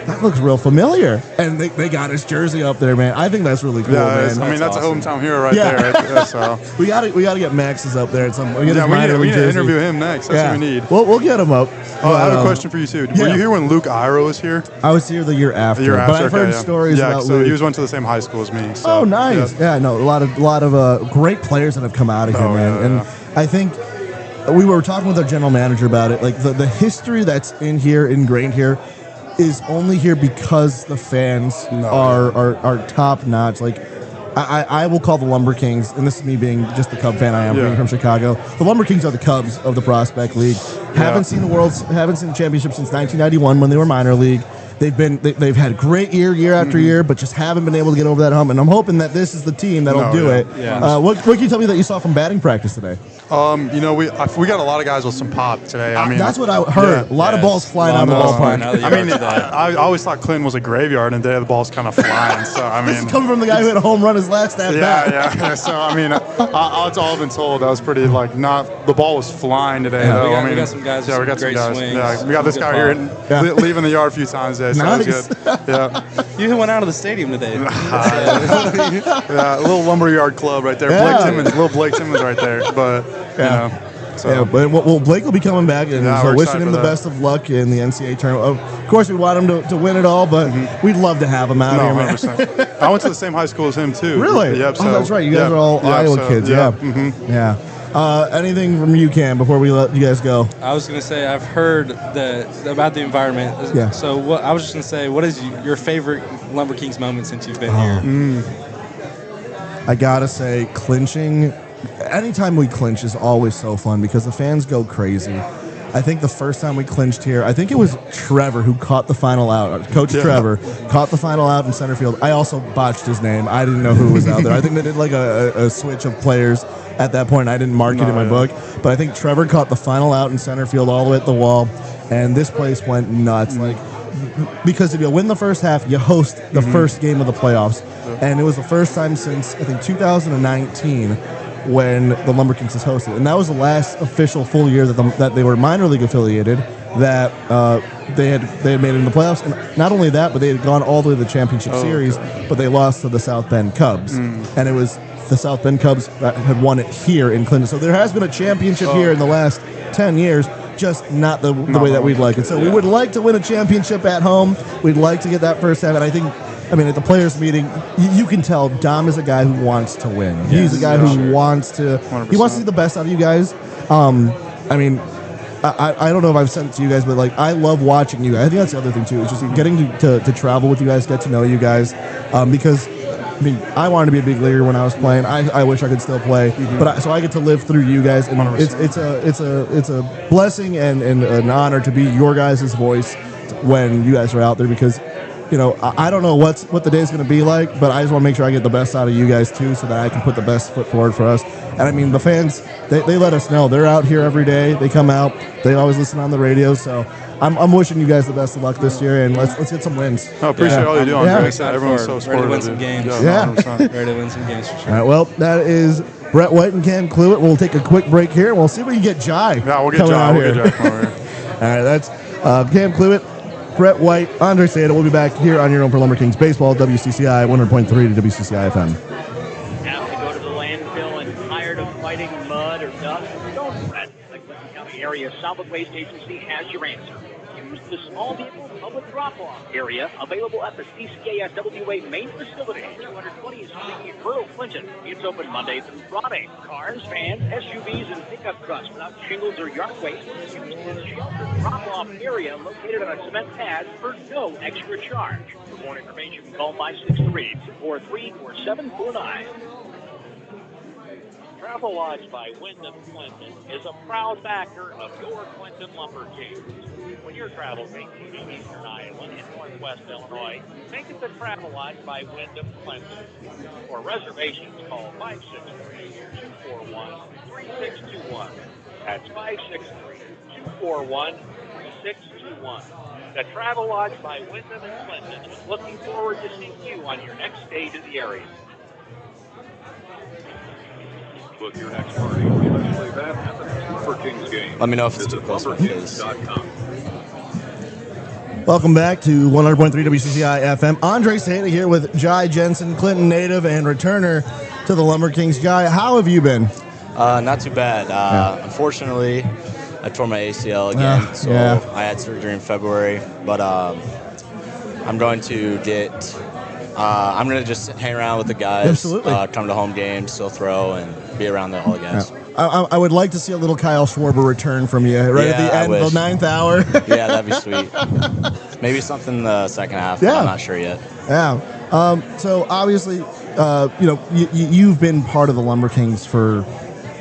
that looks real familiar. And they got his jersey up there, man. I think that's really cool, man. I mean, that's awesome. A hometown hero right there. So we gotta get Max's up there at some point. We need to interview him next. That's what we need. We'll get him up. I have a question for you too. Were you here when Luke Iro was here? I was here the year after. But I've heard stories about so Luke. he went to the same high school as me. So, oh, nice. Yeah, no, a lot of great players that have come out of here, man. And I think we were talking with our general manager about it. Like the history that's ingrained here, is only here because the fans are top notch. Like I will call the LumberKings, and this is me being just the Cub fan I am, being from Chicago. The LumberKings are the Cubs of the Prospect League. Haven't seen the championship since 1991 when they were minor league. They've had a great year after year, but just haven't been able to get over that hump. And I'm hoping that this is the team that'll do it. Yeah. What can you tell me that you saw from batting practice today? We got a lot of guys with some pop today. I mean, that's what I heard. A lot of balls flying out of the ballpark. I mean, I always thought Clinton was a graveyard, and today the ball's kind of flying. So I mean, this is coming from the guy who hit a home run his last at bat. Yeah. So I mean, that's all I've been told. That was pretty the ball was flying today. Though. We got some guys. Yeah, we got some great guys. Swings. Yeah, we got this guy here leaving the yard a few times today. So nice. That was good. Yeah. You went out of the stadium today. A little lumberyard club right there. Little Blake Timmons right there. But but Blake will be coming back, and so wishing him the best of luck in the NCAA tournament. Of course, we want him to win it all, but we'd love to have him out here, man. 100%. I went to the same high school as him too. Really? Yep. So, that's right. You guys are all Iowa kids. Yeah. Anything from you, Cam, before we let you guys go? I was going to say I've heard about the environment. Yeah. So I was just going to say, what is your favorite LumberKings moment since you've been here? I gotta say, clinching. Anytime we clinch is always so fun because the fans go crazy. I think the first time we clinched here, I think it was Trevor who caught the final out. Coach Trevor caught the final out in center field. I also botched his name. I didn't know who was out there. I think they did like a switch of players at that point. I didn't mark it in my book. But I think Trevor caught the final out in center field all the way at the wall, and this place went nuts. Like, because if you win the first half, you host the first game of the playoffs. And it was the first time since, I think, 2019 when the LumberKings has hosted. And that was the last official full year that they were minor league affiliated, that they had made it in the playoffs. And not only that, but they had gone all the way to the championship series, but they lost to the South Bend Cubs. And it was the South Bend Cubs that had won it here in Clinton. So there has been a championship here in the last 10 years, just not the way that we'd like it. So we would like to win a championship at home. We'd like to get that first half. And I think, at the players' meeting, you can tell Dom is a guy who wants to win. He's a guy who wants to. 100%. He wants to see the best out of you guys. I don't know if I've said it to you guys, but like, I love watching you guys. I think that's the other thing too. It's just getting to travel with you guys, get to know you guys, because I wanted to be a big leaguer when I was playing. I wish I could still play, but so I get to live through you guys, and it's a blessing and an honor to be your guys' voice when you guys are out there, because I don't know what the day's going to be like, but I just want to make sure I get the best out of you guys too, so that I can put the best foot forward for us. And the fans, they let us know. They're out here every day. They come out. They always listen on the radio. So I'm wishing you guys the best of luck this year, and let's get some wins. I appreciate all you do, Andre. Everyone's so supportive. Ready to win some games. Ready to win some games for sure. All right, well, that is Brett White and Cam Cluett. We'll take a quick break here, and we'll see if we can get Jai. Yeah, we'll get Jai. We'll get Jai. All right, that's Cam Cluett, Brett White, Andre Sada. We'll be back here on your own for LumberKings Baseball, WCCI 100.3 to WCCI FM. Have to go to the landfill and tired of fighting mud or dust? Don't fret. The Clinton County Area Solid Waste Agency has your answer. Use the small vehicle public drop-off area available at the CCASWA main facility, 220th Street, Rural Clinton. It's open Monday through Friday. Cars, vans, SUVs, and pickup trucks without shingles or yard waste. Use this sheltered drop-off area located on a cement pad for no extra charge. For more information, call 563-243-4749. Travel Lodge by Wyndham Clinton is a proud backer of your Clinton LumberKings. When you're traveling to Eastern Iowa and Northwest Illinois, make it the Travel Lodge by Wyndham Clinton. For reservations, call 563-241-3621. That's 563-241-3621. The Travel Lodge by Wyndham and Clinton is looking forward to seeing you on your next stay to the area. Book your next party, especially that at the next LumberKings game. Let me know if it's too close. Welcome back to 100.3 WCCI FM. Andre Sada here with Jai Jensen, Clinton native and returner to the LumberKings. Jai, how have you been? Not too bad. Unfortunately, I tore my ACL again, so I had surgery in February. But I'm going to I'm going to just hang around with the guys, come to home games, still throw, and be around all the guys. I would like to see a little Kyle Schwarber return from you at the end of the 9th hour. Yeah, that'd be sweet. Maybe something in the second half. Yeah. I'm not sure yet. Yeah. So obviously, you've been part of the LumberKings for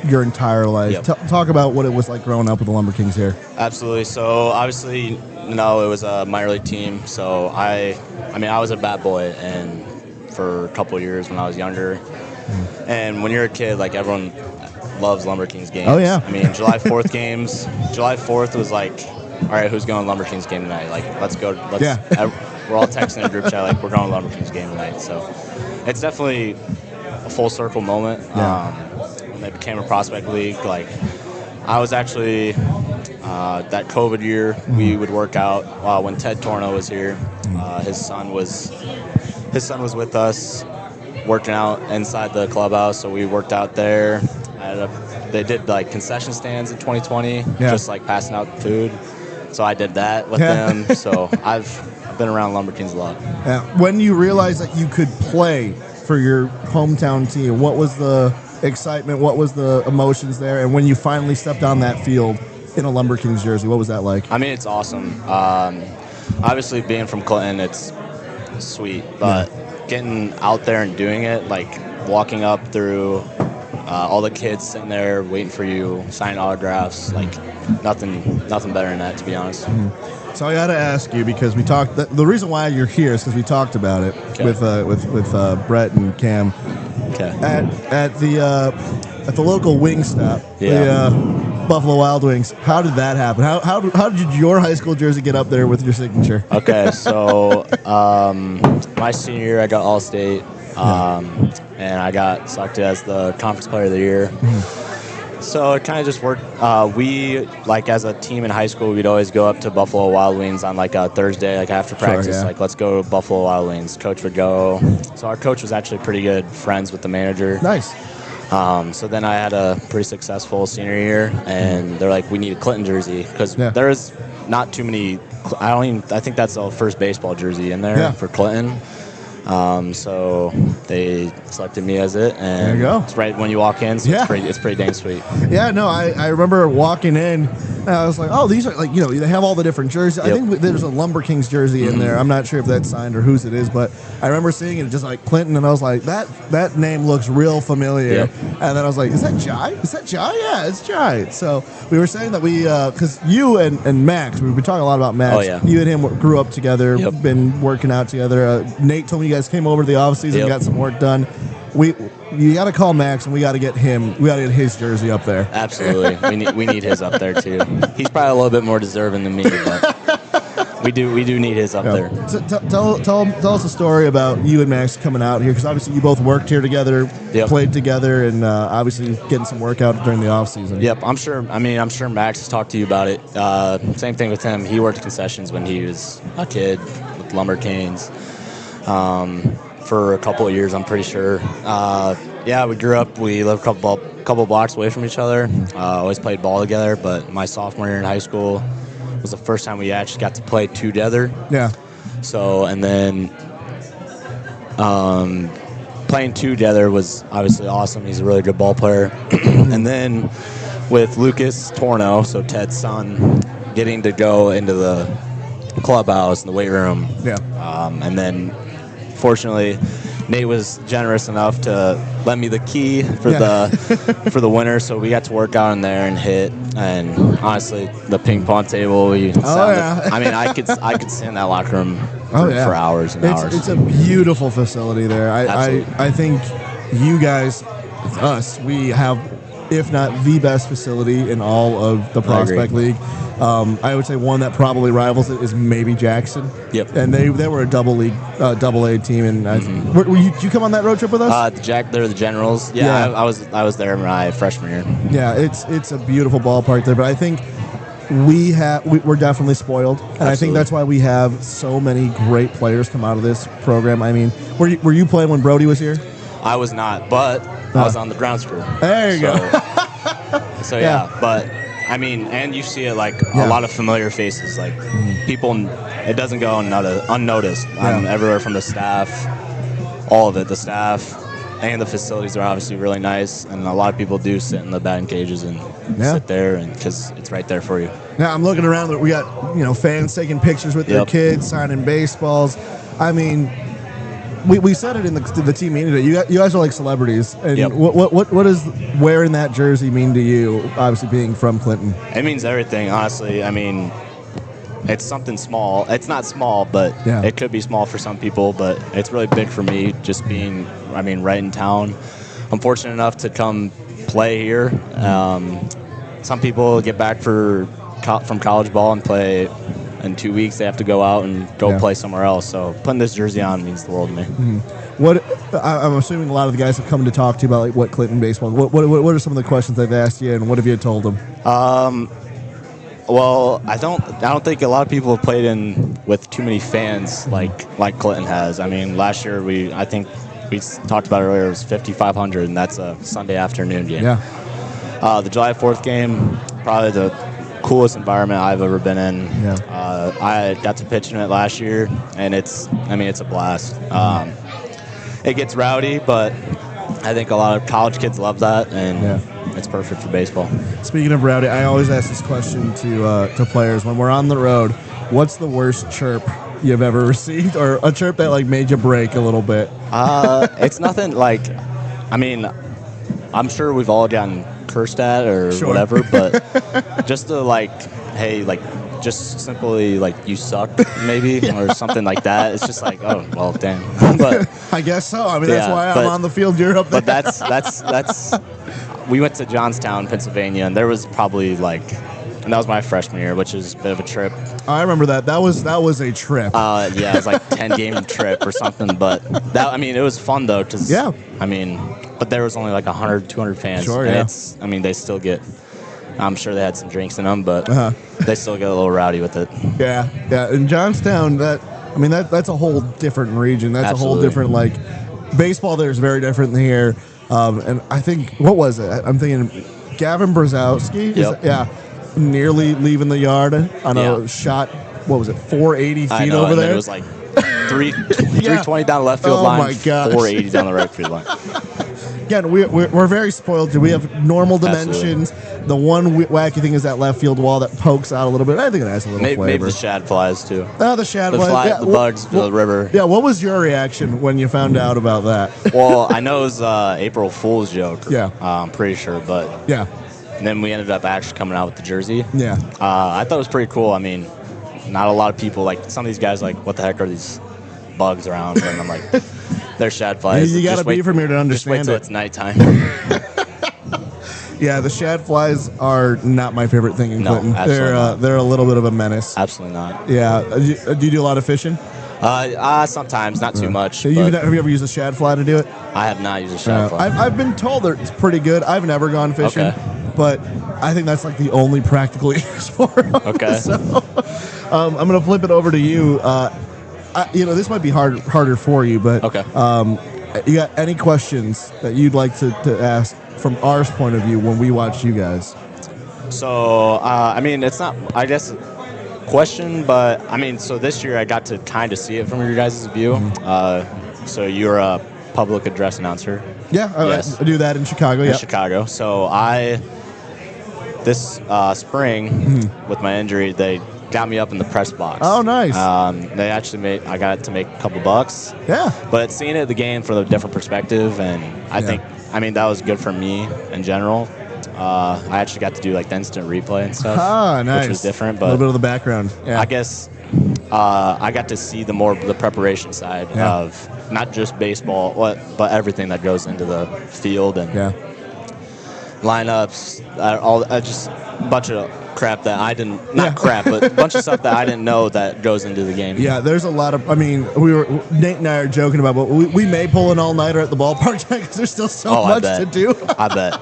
your entire life. Yep. Talk about what it was like growing up with the LumberKings here. Absolutely. So obviously, it was a minor league team. So I was a bat boy, and for a couple of years when I was younger. And when you're a kid, like, everyone loves LumberKings games. Oh, yeah. July 4th games. July 4th was like, all right, who's going to LumberKings game tonight? Like, let's go. We're all texting in a group chat, like, we're going to LumberKings game tonight. So it's definitely a full circle moment. When they became a prospect league, like, I was actually that COVID year, we would work out when Ted Torno was here. His son was with us, working out inside the clubhouse, so we worked out there. They did like concession stands in 2020, just like passing out food. So I did that with them. So I've been around LumberKings a lot. Yeah. When you realized that you could play for your hometown team, what was the excitement? What was the emotions there? And when you finally stepped on that field in a LumberKings jersey, what was that like? It's awesome. Obviously, being from Clinton, it's sweet, but getting out there and doing it, like walking up through all the kids sitting there waiting for you, signing autographs, like nothing better than that, to be honest. So I got to ask you, because we talked. The reason why you're here is because we talked about it with Brett and Cam at the local wing stop, the Buffalo Wild Wings. How did that happen? How did your high school jersey get up there with your signature? Okay, so my senior year I got All-State, and I got selected as the Conference Player of the Year. So it kind of just worked. We, like, as a team in high school, we'd always go up to Buffalo Wild Wings on, like, a Thursday, like, after practice. Like, let's go to Buffalo Wild Wings. Coach would go. So our coach was actually pretty good friends with the manager. Nice. So then I had a pretty successful senior year, and they're like, we need a Clinton jersey, because there's not too many. I think that's the first baseball jersey in there for Clinton. So they selected me as it, and there you go. It's right when you walk in, so it's pretty dang sweet. Yeah, no, I remember walking in, and I was like, oh, these are, like, they have all the different jerseys. I think there's a LumberKings jersey in there. I'm not sure if that's signed or whose it is, but I remember seeing it just like Clinton, and I was like, that name looks real familiar. And then I was like, is that Jai? Is that Jai? Yeah, it's Jai. So we were saying that we, because you and Max, we've been talking a lot about Max. Oh, yeah. You and him grew up together, been working out together. Nate told me you guys came over to the off season, got some work done. You got to call Max, and we got to get his jersey up there. Absolutely, we need his up there too. He's probably a little bit more deserving than me, but we do need his up there. So tell us a story about you and Max coming out here, because obviously you both worked here together, played together, and obviously getting some workout during the off season. Yep, I'm sure Max has talked to you about it. Same thing with him. He worked concessions when he was a kid with LumberKings. For a couple of years, I'm pretty sure. We grew up. We lived a couple blocks away from each other. Always played ball together. But my sophomore year in high school was the first time we actually got to play together. Yeah. So, and then playing together was obviously awesome. He's a really good ball player. And then with Lucas Torno, so Ted's son, getting to go into the clubhouse and the weight room. Yeah. And then, fortunately, Nate was generous enough to lend me the key for the winter, so we got to work out in there and hit. And honestly, the ping pong table, I could sit in that locker room for hours and hours. It's a beautiful facility there. I think you guys, us, we have, if not the best facility in all of the Prospect League. I would say one that probably rivals it is maybe Jackson. Yep. And they were a double A team. And did you come on that road trip with us? They're the Generals. Yeah. I was there my freshman year. Yeah, it's a beautiful ballpark there. But I think we're definitely spoiled, and I think that's why we have so many great players come out of this program. I mean, were you playing when Brody was here? I was not, but I was on the grounds crew. There you go. So but I mean, and you see it like a lot of familiar faces, like people. It doesn't go unnoticed. I'm everywhere from the staff, all of it. The staff and the facilities are obviously really nice, and a lot of people do sit in the batting cages and sit there, and because it's right there for you. Now I'm looking around. We got fans taking pictures with their kids, signing baseballs. I mean, we said it in the team meeting today. You guys are like celebrities. And what does wearing that jersey mean to you? Obviously, being from Clinton, it means everything. Honestly, I mean, it's something small. It's not small, but it could be small for some people. But it's really big for me, just being, right in town. I'm fortunate enough to come play here. Some people get back from college ball and play. In 2 weeks, they have to go out and go play somewhere else. So putting this jersey on means the world to me. What I'm assuming a lot of the guys have come to talk to you about like what Clinton baseball. What are some of the questions they've asked you, and what have you told them? Well, I don't think a lot of people have played in with too many fans like Clinton has. I mean, last year I think we talked about it earlier. It was 5,500, and that's a Sunday afternoon game. Yeah. The July 4th game, probably the coolest environment I've ever been in. I got to pitch in it last year, and it's a blast. It gets rowdy, but I think a lot of college kids love that, and it's perfect for baseball. Speaking of rowdy, I always ask this question to players when we're on the road. What's the worst chirp you've ever received, or a chirp that like made you break a little bit? It's nothing like. I mean, I'm sure we've all gotten cursed at or whatever, but just to like, hey, like, just simply like you suck maybe or something like that. It's just like, oh well, damn. But I guess so. I mean, that's why I'm on the field. You're up there. But that's. We went to Johnstown, Pennsylvania, and there was probably like, and that was my freshman year, which is a bit of a trip. I remember that. That was a trip. Yeah, it was like 10-game trip or something. But that, I mean, it was fun though, cause I mean, but there was only like 100, 200 fans. Sure, and yeah. I mean, they still get. I'm sure they had some drinks in them, but they still get a little rowdy with it. Yeah, yeah. In Johnstown, that's a whole different region. That's a whole different, like, baseball there is very different than here. And I think, what was it? I'm thinking Gavin Brzezowski. Nearly leaving the yard on a shot. What was it? 480 feet over there. It was like 320 down the left field line. My gosh. 480 down the right field line. Again, we're very spoiled. We have normal dimensions. Absolutely. The one wacky thing is that left field wall that pokes out a little bit. I think it has a little flavor. Maybe the shad flies too. Oh, the shad flies. The bugs, the river. Yeah, what was your reaction when you found out about that? Well, I know it was April Fool's joke. Yeah. I'm pretty sure, but yeah. And then we ended up actually coming out with the jersey. Yeah. I thought it was pretty cool. I mean, not a lot of people, like some of these guys, like, what the heck are these bugs around? And I'm like, they're shad flies. You got to be from here to understand just wait till it's nighttime. Yeah, the shad flies are not my favorite thing in Clinton. Absolutely not. They're a little bit of a menace. Absolutely not. Yeah. Do you do a lot of fishing? Sometimes, not too much. Have you ever used a shad fly to do it? I have not used a shad fly. I've been told that it's pretty good. I've never gone fishing, but I think that's like the only practical use for them. Okay. So I'm going to flip it over to you. This might be harder for you, but you got any questions that you'd like to ask from our point of view when we watch you guys? So, I mean, it's not, I guess, question, but I mean, so this year I got to kind of see it from your guys' view. Mm-hmm. So you're a public address announcer. Yeah, I do that in Chicago. In Chicago. So this spring with my injury, they got me up in the press box. Oh, nice. They actually I got to make a couple bucks. Yeah. But seeing it the game from a different perspective, and I think, I mean, that was good for me in general. I actually got to do like the instant replay and stuff, nice. which was different. But a little bit of the background. Yeah. I guess I got to see the preparation side of not just baseball, but everything that goes into the field and lineups, just a bunch of crap that I didn't, not crap, but a bunch of stuff that I didn't know that goes into the game. Yeah, there's a lot of, I mean, Nate and I are joking about, but we may pull an all-nighter at the ballpark because there's still so much to do. I bet.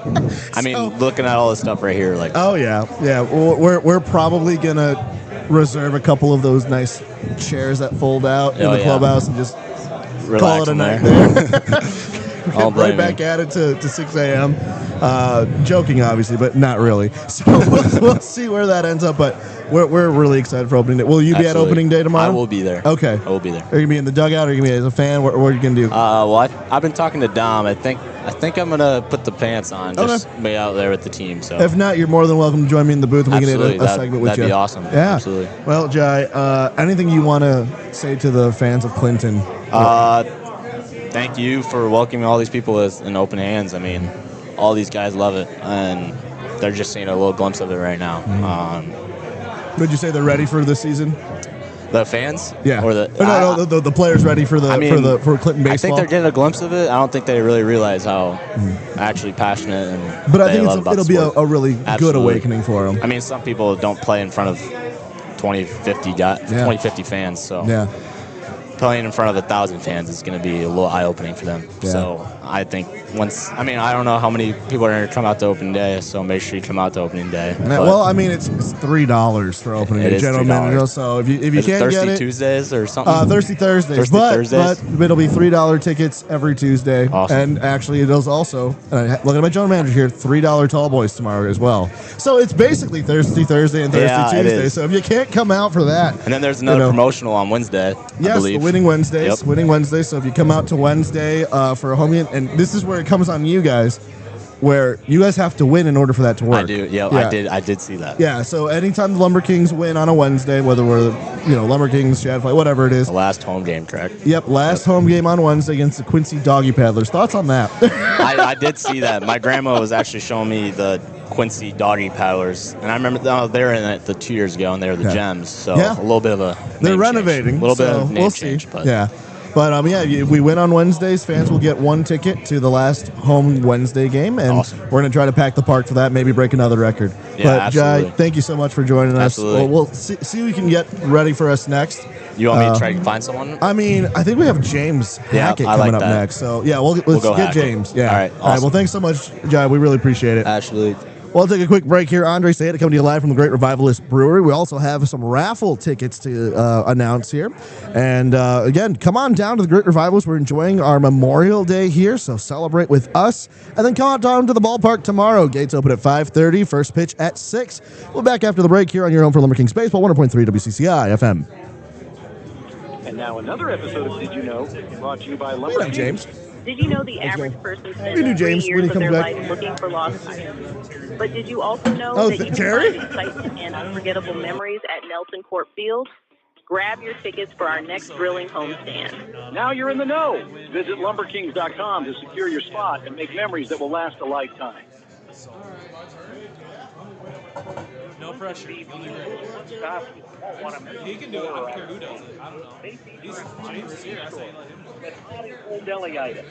I mean, looking at all this stuff right here, like. Oh, yeah. Yeah, we're probably going to reserve a couple of those nice chairs that fold out in the clubhouse and just call it a night there. Get right back at it to 6 a.m. Joking, obviously, but not really. So we'll see where that ends up. But we're really excited for opening day. Will you be at opening day tomorrow? I will be there. Okay. I will be there. Are you going to be in the dugout or are you going to be as a fan? What are you going to do? Well, I've been talking to Dom. I think I'm going to put the pants on, just be out there with the team. So if not, you're more than welcome to join me in the booth and we can do a segment with you. That'd be awesome. Yeah. Absolutely. Well, Jai, anything you want to say to the fans of Clinton? Thank you for welcoming all these people with open hands. I mean, all these guys love it, and they're just seeing a little glimpse of it right now. Would you say they're ready for the season? The fans? Yeah. Or the players ready for for Clinton baseball? I think they're getting a glimpse of it. I don't think they really realize how actually passionate and But I think it'll be a really good awakening for them. I mean, some people don't play in front of 20, 50 fans, so playing in front of 1,000 fans is going to be a little eye-opening for them. Yeah. So I think I don't know how many people are going to come out to opening day, so make sure you come out to opening day. Well, I mean, it's $3 for opening day, general manager. So if you can't Thirsty get it, Tuesdays or something. Thirsty Thursdays. Thursdays. But it'll be $3 tickets every Tuesday. Awesome. And actually, it is also looking at my general manager here, $3 tall boys tomorrow as well. So it's basically Thirsty Thursday and Thirsty Tuesday. So if you can't come out for that, and then there's another promotional on Wednesday. Yes, I believe. the Winning Wednesdays. Yep. Winning Wednesday. So if you come out to Wednesday for a home game, and this is where it comes on you guys. where you guys have to win in order for that to work. I do. Yeah, I did see that. Yeah, so anytime the LumberKings win on a Wednesday, whether we're, LumberKings, Shadfly, whatever it is. The last home game, correct? Yep, home game on Wednesday against the Quincy Doggy Paddlers. Thoughts on that? I did see that. My grandma was actually showing me the Quincy Doggy Paddlers, and I remember they were in it the 2 years ago, and they were the Gems, so a little bit of a They're renovating. A little bit of name we'll change. See. But. Yeah. But, we win on Wednesdays. Fans will get one ticket to the last home Wednesday game, and we're going to try to pack the park for that, maybe break another record. Yeah, but, absolutely. Jai, thank you so much for joining us. Absolutely. We'll see what we can get ready for us next. You want me to try to find someone? I think we have James Hackett coming up next. So, let's get Hackett. James. Yeah. All right. Awesome. All right. Well, thanks so much, Jai. We really appreciate it. Absolutely. Well, I'll take a quick break here. Andre Sayeda coming to you live from the Great Revivalist Brewery. We also have some raffle tickets to announce here. And again, come on down to the Great Revivalist. We're enjoying our Memorial Day here, so celebrate with us. And then come on down to the ballpark tomorrow. Gates open at 5:30, first pitch at 6. We'll be back after the break here on your home for LumberKings Baseball, 100.3 WCCI FM. And now another episode of Did You Know, brought to you by What up, LumberKings. James? Did you know the average person spends We do 3 James when years he of comes their back. life looking for lost items? But did you also know Oh, that you can Terry? find excitement and unforgettable memories at Nelson Court Field? Grab your tickets for our next grilling homestand. Now you're in the know. Visit LumberKings.com to secure your spot and make memories that will last a lifetime. No pressure. He can do it. I don't care who does it. I don't know. James is here. I say let him do it. With highly old deli items.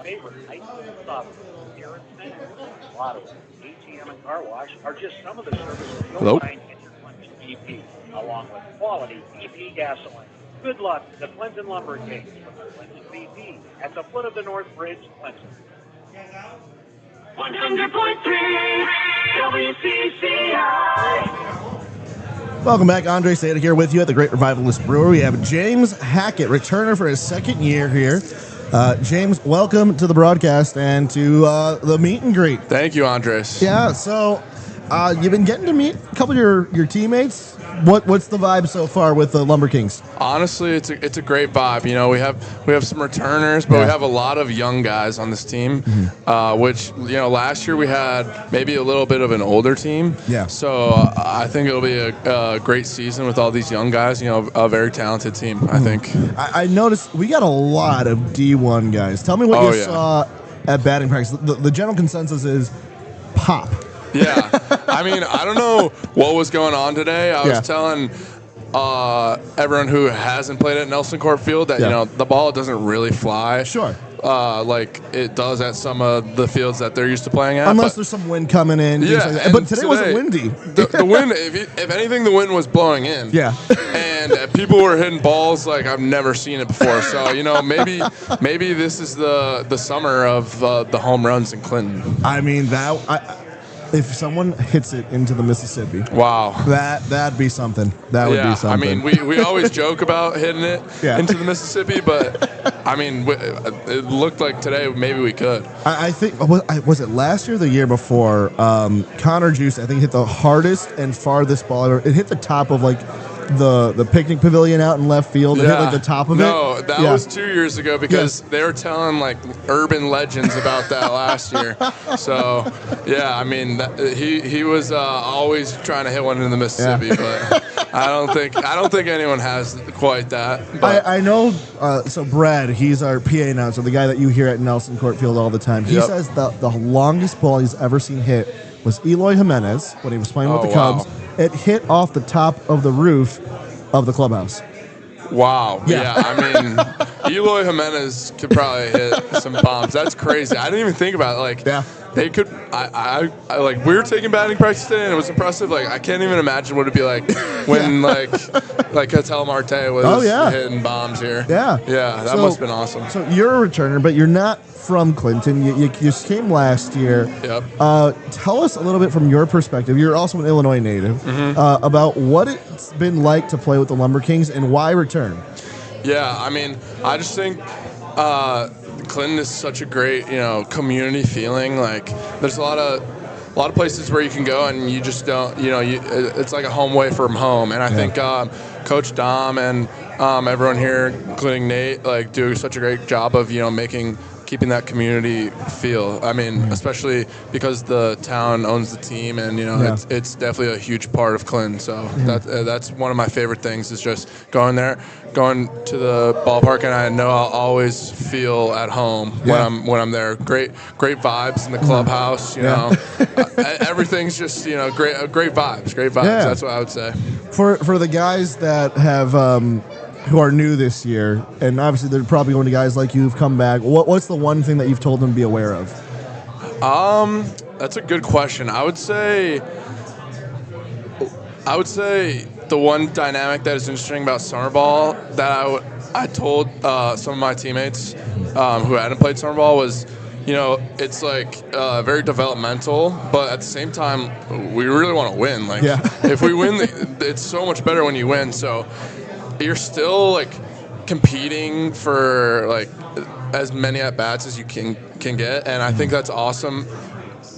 Favorite ice cream soft here in Center. Lotto, ATM, and car wash are just some of the services you'll find in your Clinton BP, along with quality BP gasoline. Good luck to the Clinton LumberKings from the Clinton BP at the foot of the North Bridge, Clinton. 100.3 WCCI. Welcome back. Andre Sayeda here with you at the Great Revivalist Brewery. We have James Hackett, returner for his second year here. James, welcome to the broadcast and to the meet and greet. Thank you, Andres. Yeah, so you've been getting to meet a couple of your teammates. What's the vibe so far with the LumberKings? Honestly, it's a great vibe. We have some returners, but we have a lot of young guys on this team. Which last year we had maybe a little bit of an older team. Yeah. So I think it'll be a great season with all these young guys. A very talented team. I think. I noticed we got a lot of D1 guys. Tell me what you saw at batting practice. The general consensus is pop. Yeah, I don't know what was going on today. I was telling everyone who hasn't played at Nelson Court Field that the ball doesn't really fly. Sure. Like it does at some of the fields that they're used to playing at. Unless there's some wind coming in. Yeah, Like that. But today wasn't windy. The wind, if anything, the wind was blowing in. Yeah. And people were hitting balls like I've never seen it before. So maybe this is the summer of the home runs in Clinton. If someone hits it into the Mississippi, wow, that'd be something. That would be something. We always joke about hitting it into the Mississippi, but it looked like today maybe we could. I think was it last year or the year before? Connor Juice, I think, hit the hardest and farthest ball ever. It hit the top of the picnic pavilion out in left field. It hit the top of it. No, that was 2 years ago because they were telling urban legends about that last year. So he was always trying to hit one in the Mississippi, but I don't think anyone has quite that. But I know. So Brad, he's our PA announcer, the guy that you hear at Nelson Court Field all the time. He says the longest ball he's ever seen hit was Eloy Jimenez when he was playing with the Cubs. Wow. It hit off the top of the roof of the clubhouse. Wow. Yeah. Eloy Jimenez could probably hit some bombs. That's crazy. I didn't even think about it. They could. We were taking batting practice today, and it was impressive. I can't even imagine what it'd be like when Cattell Marte was hitting bombs here. Yeah. Yeah. That must have been awesome. So you're a returner, but you're not from Clinton. You just came last year. Yep. Tell us a little bit from your perspective. You're also an Illinois native. About what it's been like to play with the LumberKings and why return. Yeah. I just think. Clinton is such a great, community feeling. There's a lot of places where you can go and you just don't, it's like a home away from home. And I think Coach Dom and everyone here, including Nate, do such a great job of, making keeping that community feel. I mean, especially because the town owns the team, and it's definitely a huge part of Clinton. So that's one of my favorite things is just going there, going to the ballpark, and I know I'll always feel at home when I'm there. Great vibes in the clubhouse. You know, everything's just great vibes. Yeah. That's what I would say. For the guys that have who are new this year, and obviously they're probably going to guys like you who've come back. What's the one thing that you've told them to be aware of? That's a good question. I would say the one dynamic that is interesting about summer ball that I told some of my teammates who hadn't played summer ball was, it's like very developmental, but at the same time, we really want to win. Like, if we win, it's so much better when you win. So you're still like competing for like as many at bats as you can get, and I think that's awesome.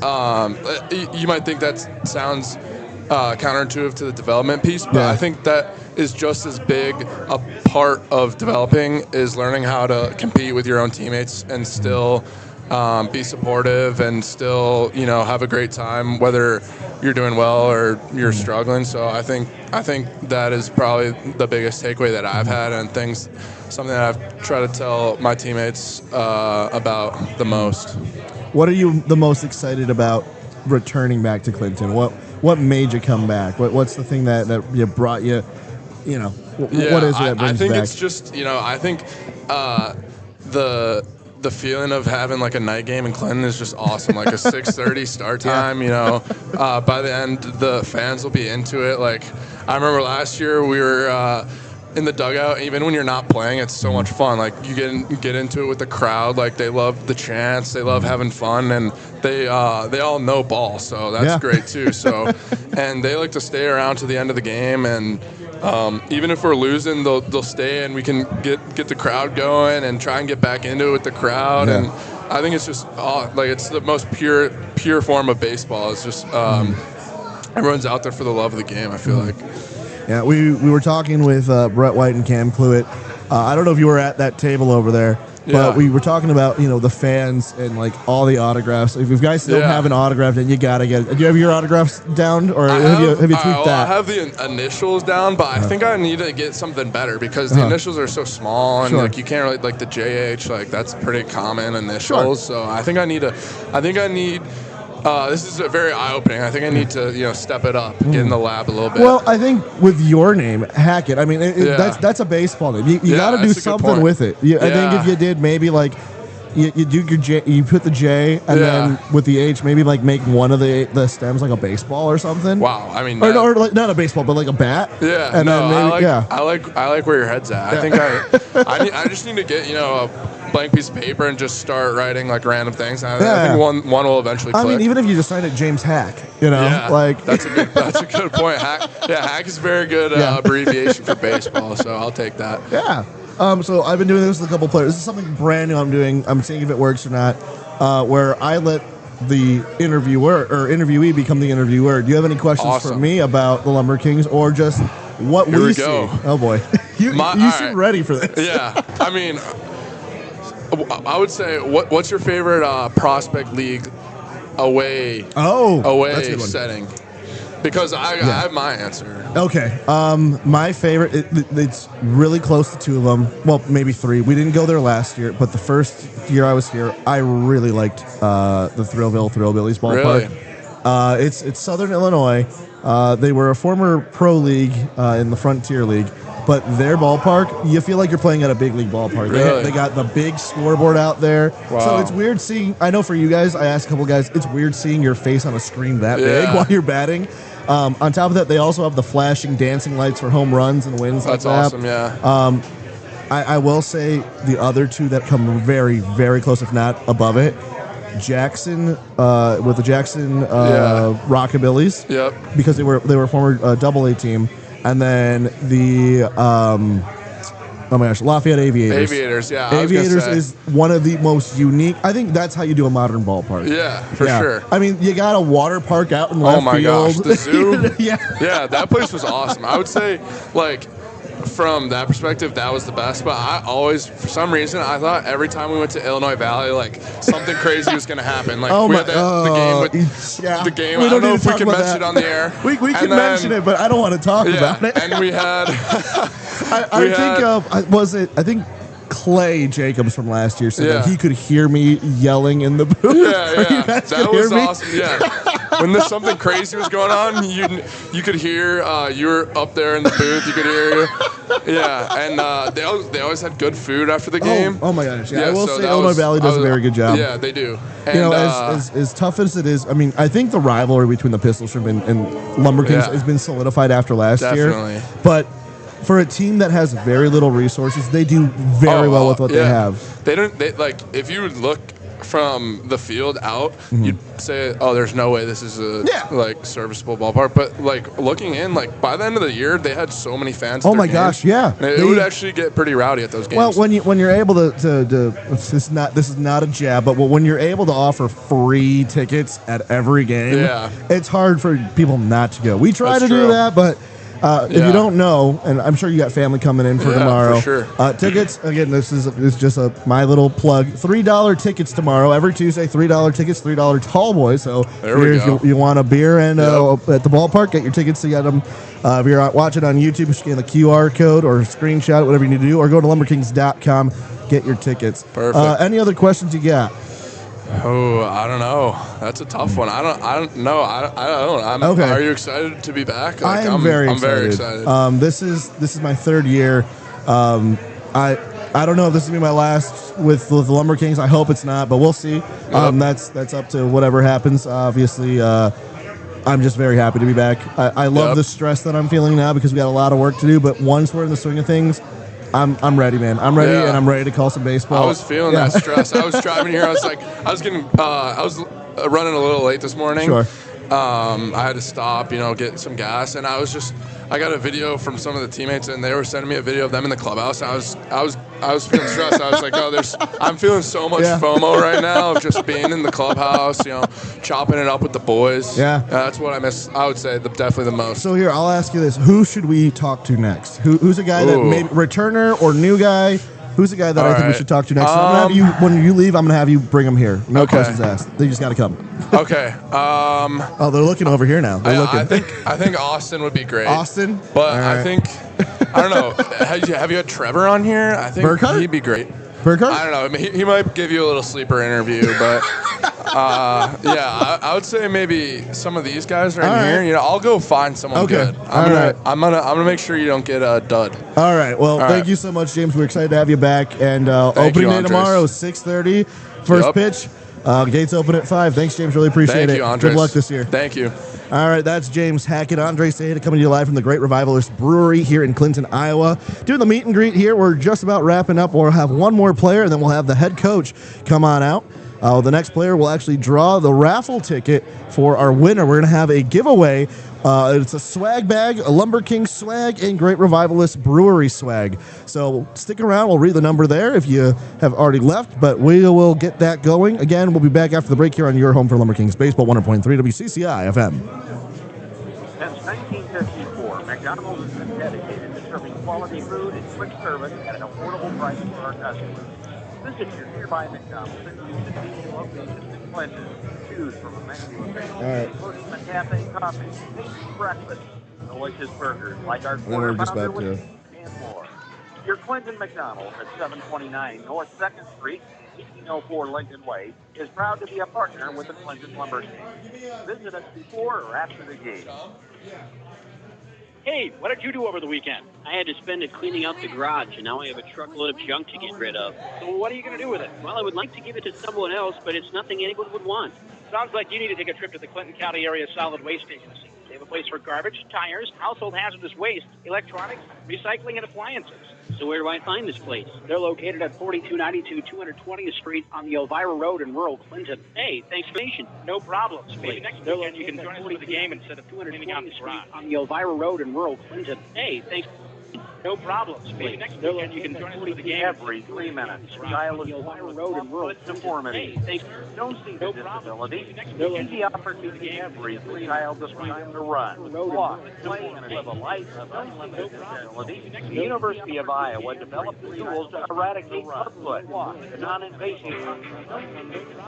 You might think that sounds counterintuitive to the development piece, but I think that is just as big a part of developing is learning how to compete with your own teammates and still be supportive and still have a great time whether you're doing well or you're struggling. So I think that is probably the biggest takeaway that I've had, and something that I've tried to tell my teammates about the most. What are you the most excited about returning back to Clinton? What made you come back? What's the thing that brought you? What is it that brings I think back? it's just I think the feeling of having like a night game in Clinton is just awesome. Like a 6:30 start time. By the end the fans will be into it. Like I remember last year we were in the dugout. Even when you're not playing, it's so much fun. Like you get into it with the crowd. Like they love the chants. They love having fun, and they all know ball. So that's great too. So and they like to stay around to the end of the game, and even if we're losing, they'll stay, and we can get the crowd going and try and get back into it with the crowd. And I think it's just it's the most pure form of baseball. It's just everyone's out there for the love of the game, I feel like. Yeah, we were talking with Brett White and Cam Cluett. I don't know if you were at that table over there, but we were talking about the fans and like all the autographs. If you guys don't have an autograph, then you gotta get it. Do you have your autographs down, or have you tweaked that? I have the initials down, but I think I need to get something better because the initials are so small, and like you can't really like the JH, like that's pretty common initials. So I think I need. This is very eye-opening. I think I need to, step it up, get in the lab a little bit. Well, I think with your name, Hackett. I mean, that's a baseball name. You got to do something with it. I think if you did maybe like you do your J, you put the J, and then with the H, maybe like make one of the stems like a baseball or something. Wow, I mean, or like not a baseball, but like a bat. Yeah, and no, then maybe, I like where your head's at. I think I just need to get a blank piece of paper and just start writing like random things. I think one will eventually click. I mean, even if you just sign it James Hack, like that's a good point. Hack is a very good abbreviation for baseball, so I'll take that. Yeah. So I've been doing this with a couple players. This is something brand new I'm doing. I'm seeing if it works or not. Where I let the interviewer or interviewee become the interviewer. Do you have any questions for me about the LumberKings or just what Here we see? Go. Oh boy, you seem ready for this. Yeah, I mean, I would say what's your favorite prospect league away setting? Because I have my answer. Okay. My favorite, it's really close to two of them. Well, maybe three. We didn't go there last year, but the first year I was here, I really liked the Thrillbillies ballpark. Really? It's Southern Illinois. They were a former pro league in the Frontier League, but their ballpark, you feel like you're playing at a big league ballpark. Really? They got the big scoreboard out there. Wow. So it's weird seeing, I know for you guys, I asked a couple guys, it's weird seeing your face on a screen that big while you're batting. On top of that, they also have the flashing dancing lights for home runs and wins. That's like that. Awesome, yeah. I will say the other two that come very, very close, if not above it, Jackson with the Jackson Rockabillys. Yep. Because they were a former AA team, and then the oh my gosh, Lafayette Aviators. Aviators, yeah. Aviators is one of the most unique. I think that's how you do a modern ballpark. Yeah, for sure. I mean, you got a water park out in left field. Oh my gosh, the zoo. Yeah, that place was awesome. I would say, like, from that perspective, that was the best. But I always, for some reason, I thought every time we went to Illinois Valley, like something crazy was going to happen. Like we had the game with the game. I don't know if we can mention it on the air. We can mention it, but I don't want to talk about it. And we had. I think Clay Jacobs from last year said that he could hear me yelling in the booth. Yeah. That was awesome. Yeah. When there's something crazy was going on, you could hear you were up there in the booth. You could hear, and they always had good food after the game. Oh my gosh! Yeah, I will say Illinois Valley does a very good job. Yeah, they do. And, you know, as tough as it is, I mean, I think the rivalry between the Pistol Shrimp and LumberKings has been solidified after last year. But for a team that has very little resources, they do very well with what they have. They don't. They like if you would look from the field out, you'd say, "Oh, there's no way this is a like serviceable ballpark." But like looking in, like by the end of the year, they had so many fans. Oh my gosh, yeah! It would actually get pretty rowdy at those games. Well, when you're able to this is not a jab, but when you're able to offer free tickets at every game, it's hard for people not to go. We try to do that, but. If you don't know, and I'm sure you got family coming in for tomorrow. For sure. Tickets, again, this is just my little plug. $3 tickets tomorrow. Every Tuesday, $3 tickets, $3 tall boys. So if you want a beer and at the ballpark, get your tickets to get them. If you're watching on YouTube, scan the QR code or screenshot, whatever you need to do, or go to LumberKings.com, get your tickets. Perfect. Any other questions you got? Oh, I don't know. That's a tough one. I don't know. I don't. Okay. Are you excited to be back? Like, I'm very excited. This is my third year. I don't know if this is gonna be my last with the LumberKings. I hope it's not, but we'll see. That's up to whatever happens. Obviously, I'm just very happy to be back. I love the stress that I'm feeling now because we got a lot of work to do. But once we're in the swing of things, I'm ready, man. I'm ready, and I'm ready to call some baseball. I was feeling that stress. I was driving here. I was running a little late this morning. Sure. I had to stop, get some gas, and I got a video from some of the teammates, and they were sending me a video of them in the clubhouse. And I was feeling stressed. I was like, I'm feeling so much FOMO right now of just being in the clubhouse, chopping it up with the boys. Yeah. That's what I miss. I would say definitely the most. So here, I'll ask you this: who should we talk to next? Who's a guy that maybe returner or new guy? Who's the guy that I think we should talk to next? I'm gonna have you, when you leave, I'm going to have you bring them here. No questions asked. They just got to come. Okay. Oh, they're looking over here now. They're looking. I think Austin would be great. Austin? But I think, I don't know. Have you had Trevor on here? I think Burkhart? He'd be great. Burkhart? I don't know. I mean, he might give you a little sleeper interview, but I would say maybe some of these guys right here. I'll go find someone good. I'm gonna make sure you don't get a dud. All right. Well, thank you so much, James. We're excited to have you back. And opening day tomorrow, 6:30. First pitch. Gates open at 5. Thanks, James. Really appreciate it. Thank you, Andres. Good luck this year. Thank you. All right, that's James Hackett, Andre Sayeda coming to you live from the Great Revivalist Brewery here in Clinton, Iowa. Doing the meet and greet here. We're just about wrapping up. We'll have one more player, and then we'll have the head coach come on out. The next player will actually draw the raffle ticket for our winner. We're going to have a giveaway. It's a swag bag, a LumberKings swag, and Great Revivalist Brewery swag. So stick around. We'll read the number there if you have already left, but we will get that going. Again, we'll be back after the break here on your home for LumberKings Baseball 100.3 WCCI FM. Since 1954, McDonald's has been dedicated to serving quality food and quick service at an affordable price for our customers. Visit your nearby McDonald's and use convenient locations in Clinton. Choose from a menu of favorites, including the cafe coffee, tasty breakfast, delicious burgers like our quarter pounder with and more. Your Clinton McDonald's at 729 North 2nd Street, 1804 Lincoln Way, is proud to be a partner with the Clinton LumberKings. Visit us before or after the game. Hey, what did you do over the weekend? I had to spend it cleaning out the garage, and now I have a truckload of junk to get rid of. So what are you going to do with it? Well, I would like to give it to someone else, but it's nothing anyone would want. Sounds like you need to take a trip to the Clinton County Area Solid Waste Agency. They have a place for garbage, tires, household hazardous waste, electronics, recycling, and appliances. So where do I find this place? They're located at 4292 220th Street on the Elvira Road in rural Clinton. Hey, thanks for the information. No problem. Maybe next weekend you can join us for the game instead of cleaning out the garage. On the Elvira Road in rural Clinton. Hey, thanks. No problem. Maybe next weekend you can join us for the game. Every 3 minutes, Kyle is on the road in rural deformity. Don't see the disability. See the opportunity every child despite the run, walk, play, and live a life of unlimited disability. The University of Iowa developed the tools to eradicate clubfoot, the non-invasive.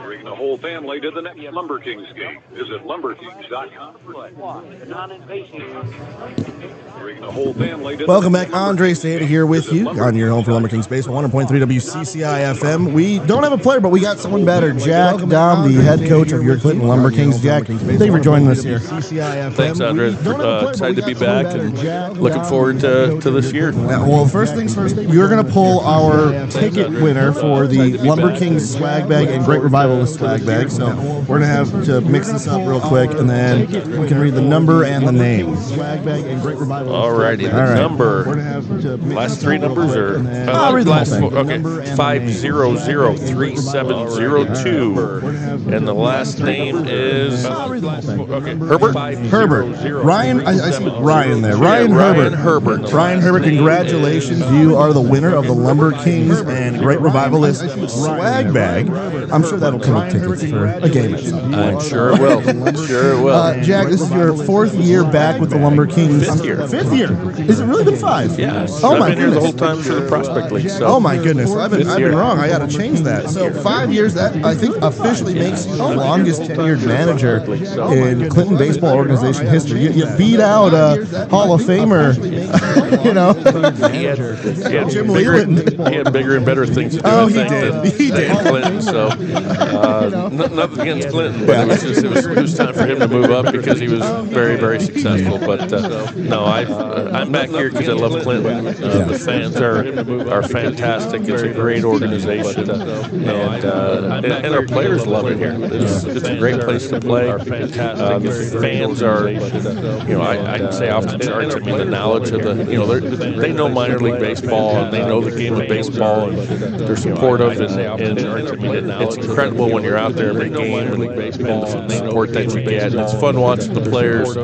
Bring the whole family to the next LumberKings game. Visit LumberKings.com. The non-invasive. Bring the whole family to Welcome back. Andre Sada here with you on your home for LumberKings Baseball, 100.3 WCCI FM. We don't have a player, but we got someone better. Jack Dom, the head coach of your Clinton LumberKings. Jack, thank you for joining us here. Thanks, Andre. Excited to be back and looking forward to this year. Well, first things first, you're going to pull our ticket winner for the LumberKings swag bag and Great Revivalist swag bag. So we're going to have to mix this up real quick, and then we can read the number and the name. Swag bag and Great Revivalist. Alrighty, the number. Last three numbers are last four. Okay, 5003702, and the last name is Herbert. Ryan, I see Ryan there. Ryan Herbert. Ryan Herbert, congratulations! You are the winner of the LumberKings and Great Revivalist swag bag. I'm sure that'll come with tickets for a game at some point. I'm sure it will. Jack, this is your fourth year back with the LumberKings. Fifth year. Has it really been 5? Yeah. Oh my I've been here goodness. the whole time for the Prospect League. So. Oh my goodness. I've been wrong. I got to change that. So 5 years, that I think officially makes you the longest tenured manager in Clinton baseball organization history. You beat out Hall of Famer, you know. Jim Leland. He had bigger and better things to do. Oh, he did. Clinton. So nothing against Clinton, but it was time for him to move up because he was very, very successful. But no, I'm back here because I love Clinton. The fans are fantastic. It's a great organization, and our players love it here. It's a great place to play. The fans are, I can say off the charts. I mean, the knowledge of they know minor league baseball and they know the game of baseball, and they're supportive. And it's incredible when you're out there every game and the support that you get. And it's fun watching the players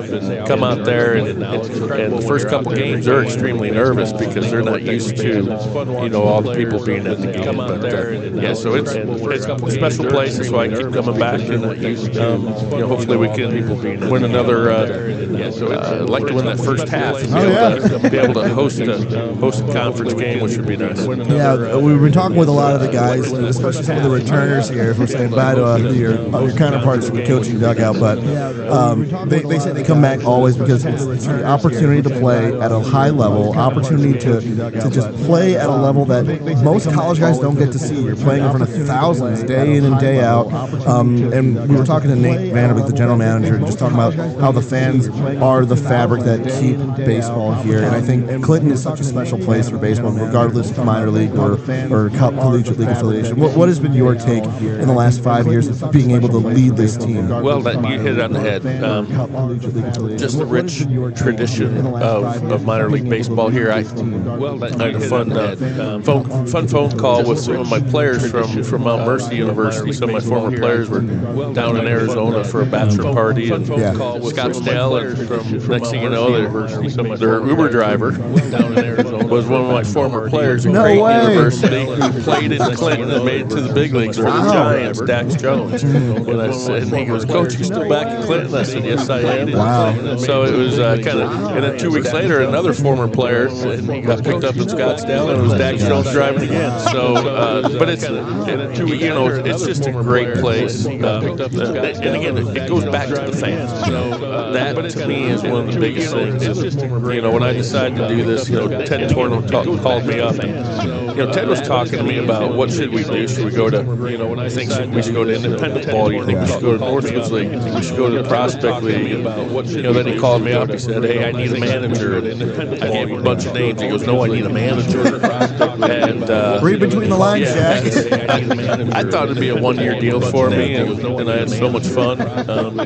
come out there, and the first couple games they're extremely nervous because they're not used to all the people being at the game. But so it's a special place. That's why I keep coming back, and hopefully we can win another. I'd like to win that first half and be able to host a conference game, which would be nice. Yeah, we've been talking with a lot of the guys, especially some of the returners here. If we're saying bye to your counterparts in the coaching dugout, but they say they come back always because it's the opportunity to play at a high level, opportunity to just play at a level that most college guys don't get to see. You're playing in front of thousands day in and day out. And we were talking to Nate Vanderbeek, the general manager, and just talking about how the fans are the fabric that keep baseball here. And I think Clinton is such a special place for baseball, regardless of minor league or collegiate league affiliation. What has been your take in the last 5 years of being able to lead this team? Well, you hit it on the head. Just the rich tradition of minor league baseball here. I had a fun phone call with some of my players from Mount Mercy University. Some of my former players were down in Arizona for a bachelor party in Scottsdale, and next thing you know, their Uber driver was one of my former players at Creighton University who played in Clinton and made it to the big leagues for the Giants, Dax Jones. And I said, he goes, "Coach, you still back in Clinton?" I said, "Yes, I am." Wow. So it was kind of, and then 2 weeks later, another former player got picked up in Scottsdale, and it was Dax Jones driving again. So, but it's just a great place. And again, it goes back to the fans. That to me is one of the biggest things. When I decided to do this, Ted Torno called me up, and Ted was talking to me about what should we do. Should we go to? I think we should go to independent ball. You think we should go to Northwoods League? You think we should go to the Prospect League? Then he called me up. He said, "Hey, I need a manager." I gave him a bunch of names. He goes, "No, I need a manager." And read between the lines, Jack. I thought it'd be a 1-year deal for me, and I had so much fun.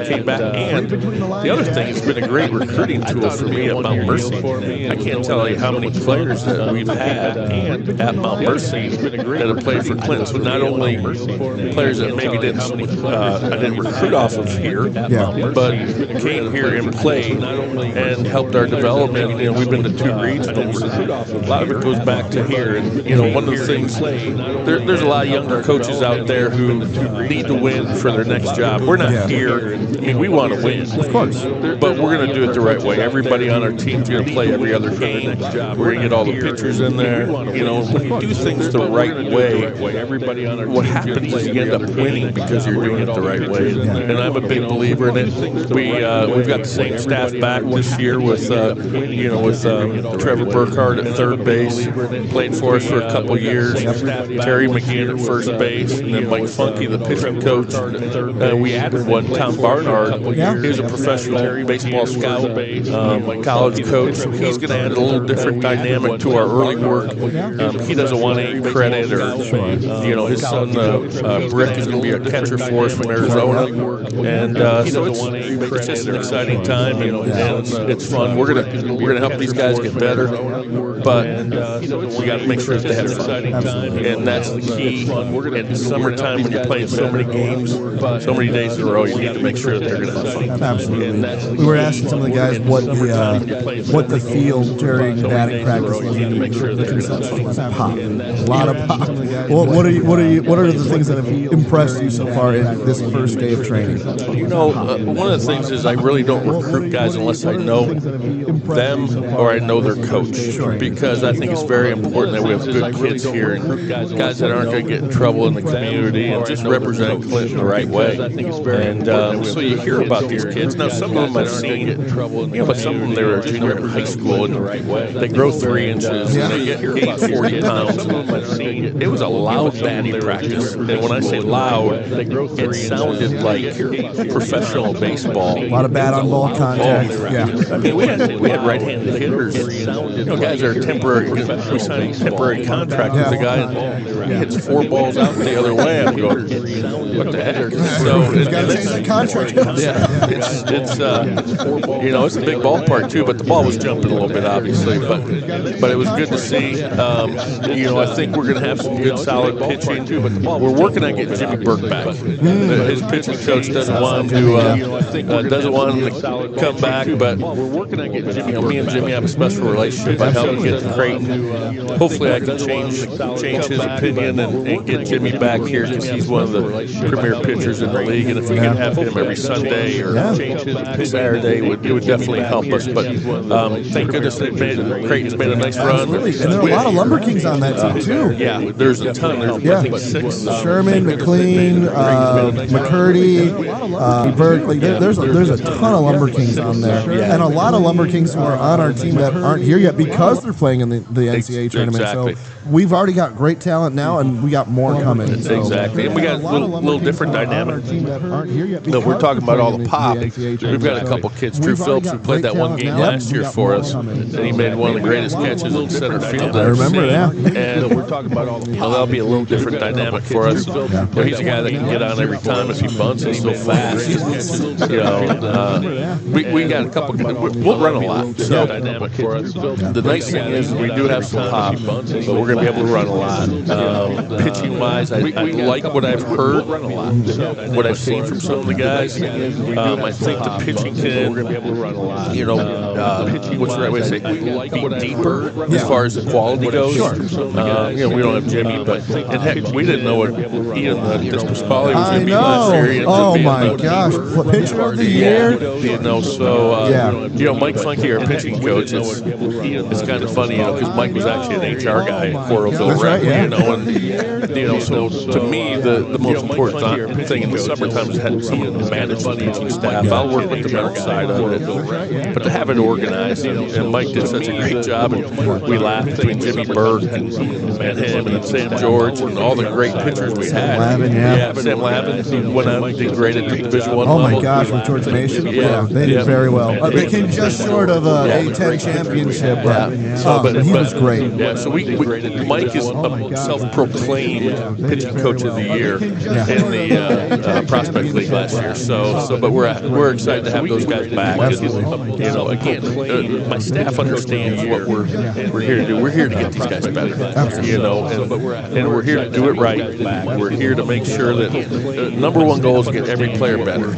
Came back, and the other thing, it's been a great recruiting tool for me at Mount Mercy. I can't tell you how many players that we've had at Mount Mercy that have played for Clinton. So not only players that maybe I didn't recruit off of here, but came here and played and helped our development. We've been to 2 regionals. A lot of it goes back to here. And one of the things, there's a lot of younger coaches out there who need to win for their next job. We're not here. We want to win, of course, but we're going to do it the right way. Everybody on our team's going to play every other game. We're going to get all the pitchers in there. When you do things the right way, what happens is you end up winning because you're doing it the right way. And I'm a big believer in it. We've got the same staff back this year with Trevor Burkhardt at third base, played for us for a couple years. Terry McGinn at first base, and then Mike Funky, the pitching coach. We added one, Tom Barnard. He was a professional baseball scout, college coach. He's going to add a little different dynamic to our early work. He doesn't want any credit, or his son Brick is going to be a catcher for us from Arizona, and so it's just an exciting time, and it's fun. We're gonna help these guys get better, but we got to make sure that they have fun, and that's the key. In summertime, when you're playing so many games, so many days in a row, you need to make sure that they're going to have fun. Absolutely. We were asking some of the guys what the field during batting practice was. Pop, a lot of pop. Well, what are the things that have impressed you so far in this first day of training? One of the things is I really don't recruit guys unless I know them or I know their coach, because I think it's very important that we have good kids here and guys that aren't going to get in trouble in the community and just represent Clinton the right way. And so you hear about these kids. Now, some of them I've seen, but some of them they were a junior in high school and they grow 3 inches and they get 40 pounds. It was a loud batting practice, and when I say loud, it sounded like professional baseball. A lot of bat-on-ball contact. We had right-handed hitters. Guys that are temporary. We signed a temporary contract with a guy, and he hits 4 balls out the other way. I'm going, what the heck? So he's got to change the contract. It's a big ballpark too, but the ball was jumping a little bit, obviously. But it was good to see. I think we're going to have some good, solid pitching. We're working on getting Jimmy Burke back. His pitching coach doesn't want him to come back, but we're working on getting Jimmy. Me and Jimmy have a special relationship. I help him get the Creighton. Hopefully, I can change his opinion and get Jimmy back here, because he's one of the premier pitchers in the league. And if we can have him every Sunday or Saturday, it would definitely help us. But thank goodness Creighton's made a nice run. Absolutely. And there are a lot of LumberKings on that team too. Yeah, there's a ton. There's I think 6. Sherman, McLean, McCurdy, Berkeley. There's a ton of LumberKings on there, and a lot of LumberKings who are on our team that aren't here yet because they're playing in the NCAA tournament. Exactly. So we've already got great talent now, and we got more coming. So. Exactly, and we got a little different dynamic. We're talking about all the pop. We've got a couple kids. Drew Phillips, who played that one game last year for us, and he made one of the greatest catches in center field that I've seen. I remember that. And we're talking about all the pop. That'll be a little different dynamic for us. He's a guy that can get on every time if he bunts. He's so fast. We got a couple. We'll run a lot. So dynamic for us. The nice thing is we do have some pop, but we're going to be able to run a lot. Pitching wise, I like what I've heard, what I've seen from some of the guys. I think the pitching can, what's the right way to say it? Be deeper as far as the quality goes. We don't have Jimmy, but and heck, we didn't know what Ian Pasquale was going to be last year. Oh my gosh, pitcher of the year. So Mike Funky, our pitching coach, it's kind of funny, because Mike was actually an HR guy at Coralville Rec, and so to me the most important thing in the summertime is having someone to manage the teaching staff. I'll work with the mental side of it, but to have it organized, and Mike did such a great job, and we laughed between Jimmy Burke and him and Sam George and all the great pitchers we had. Sam Lavin went out and did great at the Division I level. Oh my gosh, with George Mason? Yeah, they did very well. They came just short of a A10 championship. He was great. Yeah, so Mike is a self-proclaimed pitching coach of the year in the Prospect League last year. But we're excited to have those guys back. Absolutely. Again, my staff understands what we're here to do. We're here to get these guys better. And we're here to do it right. We're here to make sure that number one goal is to get every player better.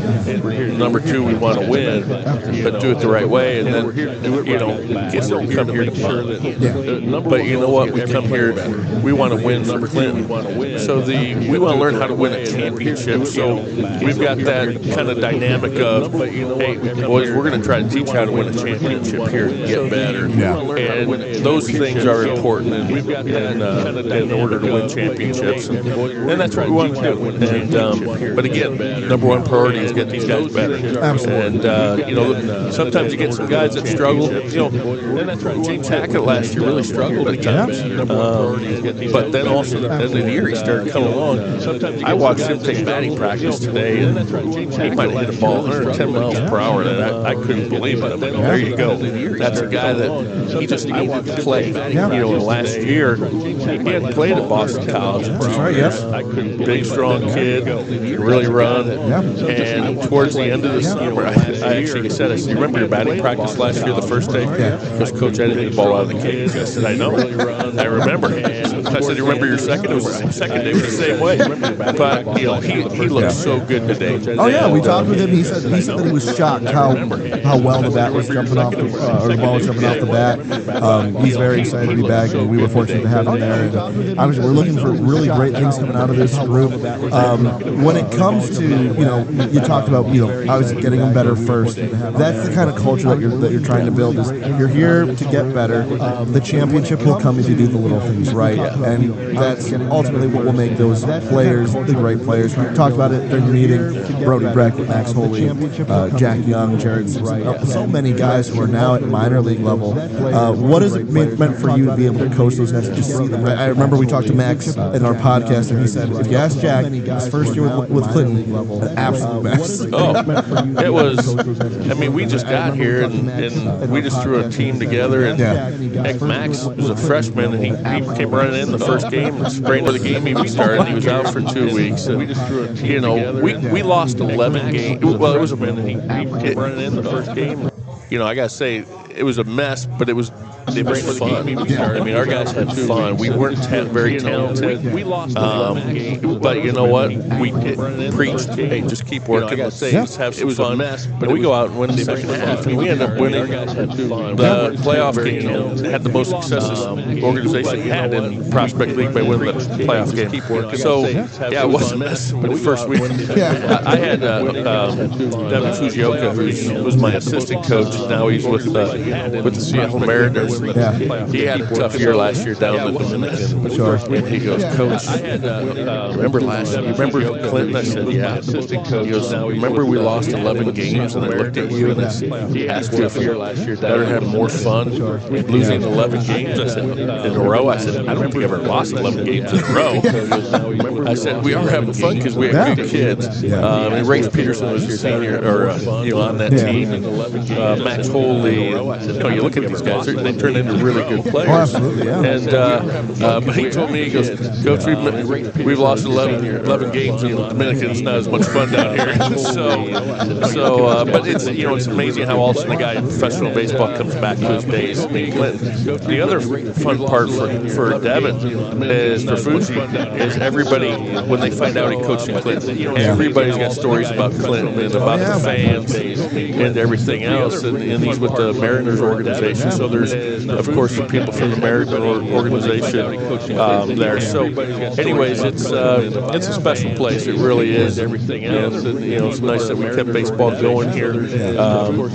Number two, we want to win, but do it the right way. And then kids don't come here to play. But you know what? We come here. We want to win for Clinton. So we want to learn how to win a championship. So we've got that kind of dynamic of, hey, boys, we're going to try to teach how to win a championship here and get better. And those things are important in order to win championships. And that's what we want to do. But again, number one priority is get these guys better. Absolutely. And sometimes you get some guys that struggle. James Hackett last year really struggled at times. But then also at the end of the year he started coming along. I watched him take batting practice today, and he might have hit a ball 110 miles per hour, and I couldn't believe it. There you go. That's a guy that he just needed to play. Last year he hadn't played at Boston College. That's right, yes. Big, strong kid, really run. And towards the end of the summer, I actually said, you remember your batting practice last year, the first day? Because Coach, I didn't hit the ball out of the cage. I said, I know. I remember. I said, you remember your second? It was the second day was the same way. But he looked so good today. Oh yeah, we talked with him. He said that he was shocked how well the bat was jumping off or the ball was jumping off the bat. He's very excited to be back, and we were fortunate to have him there. And obviously, we're looking for really great things coming out of this group. When it comes to you talked about obviously getting them better first. That's the kind of culture that you're trying to build. Is you're here to get better. The championship will come if you do the little things right, and that's ultimately what will make those players the great players. We talked about it during the meeting. Brody Breck, Max Holy, Jack Young, Jared Simpson, so many guys who are now at minor league level. What has it meant for you to be able to coach those guys, to just see them? I remember we talked to Max in our podcast, and he said, if you ask Jack, his first year with Clinton, an absolute mess. It was, we just got here, and we just threw a team together, and heck, Max was a freshman, and he came running in the first game, and sprained the game he started, and he was out for 2 weeks. And, we lost 11 games. Well, it was a minute. He came running in the first game. I got to say, it was a mess, but it was fun. Our guys had fun. We weren't very talented. But you know what? We preached, hey, just keep working. Let's have some fun. But we go out and win the second half, and we end up winning the playoff game. Had the most successes organization had in Prospect League by winning the playoff game. So, it was a mess. But the first week, I had Devin Fujioka, who was my assistant coach. Now he's with the Seattle Mariners. He had a tough year last year down in the Dominican. And he goes, Coach, remember last year? Remember Clinton? I said, yeah. He goes, remember we lost 11 games, and I looked at you and I asked you if you better have more fun losing 11 games. I said, in a row? I said, I don't think I ever lost 11 games in a row. I said, we are having fun because we have good kids. And Ray Peterson was your senior, or on that team. And Max Holy. You look at these guys, they turn into really good players. Oh, absolutely, yeah. And but he told me, he goes, Coach, we've lost 11 games in the Dominican. It's not as much fun down here. But it's amazing how all of a sudden a guy in professional baseball comes back to his days. The other fun part for Devin is, for Fuji, is everybody, when they find out he coached in Clinton, everybody's got stories about Clinton and about the fans and everything else. And he's with the Mariners organization. So there's, of course, some people from the Mariners organization there. So, anyways, it's a special place. It really is. And it's nice that we kept baseball going here.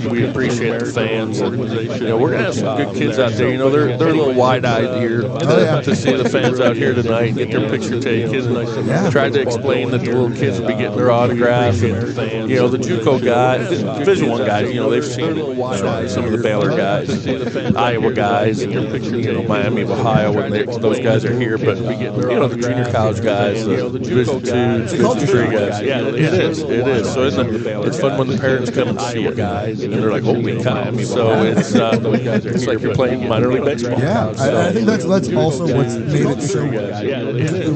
We appreciate the fans. And, we're gonna have some good kids out there. They're a little wide-eyed here to see the fans out here tonight, get their picture taken. Tried to explain that the little kids will be getting their autograph. And the JUCO guys, Division I guys, they've seen some of the Baylor guys, Iowa Iowa guys, and Miami of Ohio when those guys are here. But we get the junior college guys, the Division II, Division III guys. Yeah, it is. So it's fun when the parents come and see it, and they're like, "Holy cow!" So it's like you're playing minor league baseball. Yeah, I think that's also what's made it so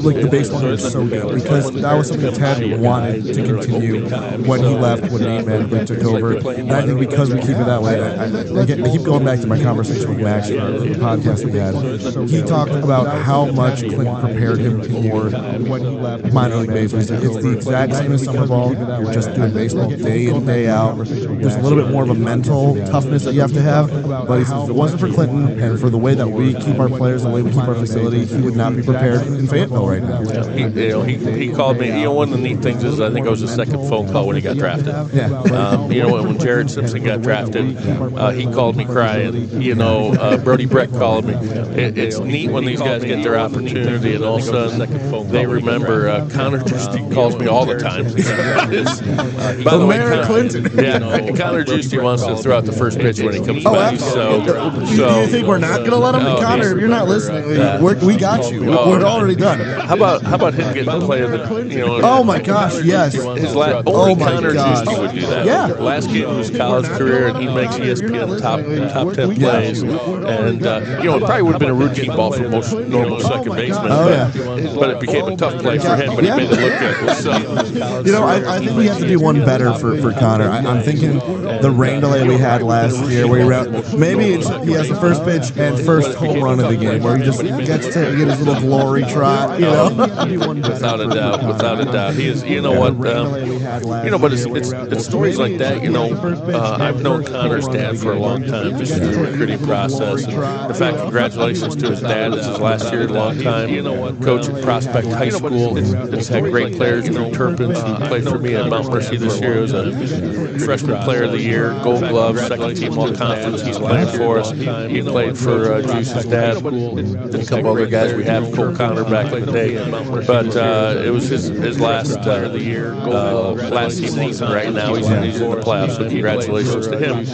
like the baseball here is so good, because that was something that Ted wanted to continue when he left, when Nate Manley took over. And I think because we keep it that way, I keep going back to my conversation with Max, the podcast we had. He talked about how much Clinton prepared him for when he left minor league baseball. He said it's the exact same as summer ball. You're just doing baseball day in, day out. There's a little bit more of a mental toughness that you have to have. But he says if it wasn't for Clinton and for the way that we keep our players, the way we keep our facility, he would not be prepared in Fayetteville right now. He called me. One of the neat things is I think it was his second phone call when he got drafted. When Jared Simpson got drafted, he called me crying. Brody Breck called me. It's neat when these guys get their opportunity, and all of a sudden they remember. Connor Giusti calls me all the time. By the way, Clinton. Connor Giusti wants to throw out the first pitch when he comes back. So, do you think we're not going to let him? Connor, if you're not listening, we got you. We're already done. How about him getting to play oh my gosh, yes. Only Connor Giusti would do that. Yeah. Last game of his college career, and he makes ESPN top 10 plays. And it probably would have been a routine ball for most normal second basemen. But it became a tough play for him, but he made it look good. So, I think we have to do one better for Connor. I'm thinking the rain delay we had last year, where maybe he has the first pitch and first home run of the game, where he just gets to get his little glory trot. Without a doubt, he is. But it's stories like that. I've known Connor's dad for a long time, just through the recruiting process. And in fact, congratulations to his dad. This is last year, a long time coach at Prospect High School. It's had great players. Drew Turpin, who played for me at Mount Mercy this year, was a freshman player of the year, Gold Glove, second team all conference. He's played for us. He played for Juice's dad and a couple other guys. We have Cole Connor back in the day, but it was his last season right now. He's in the playoffs, so congratulations to him.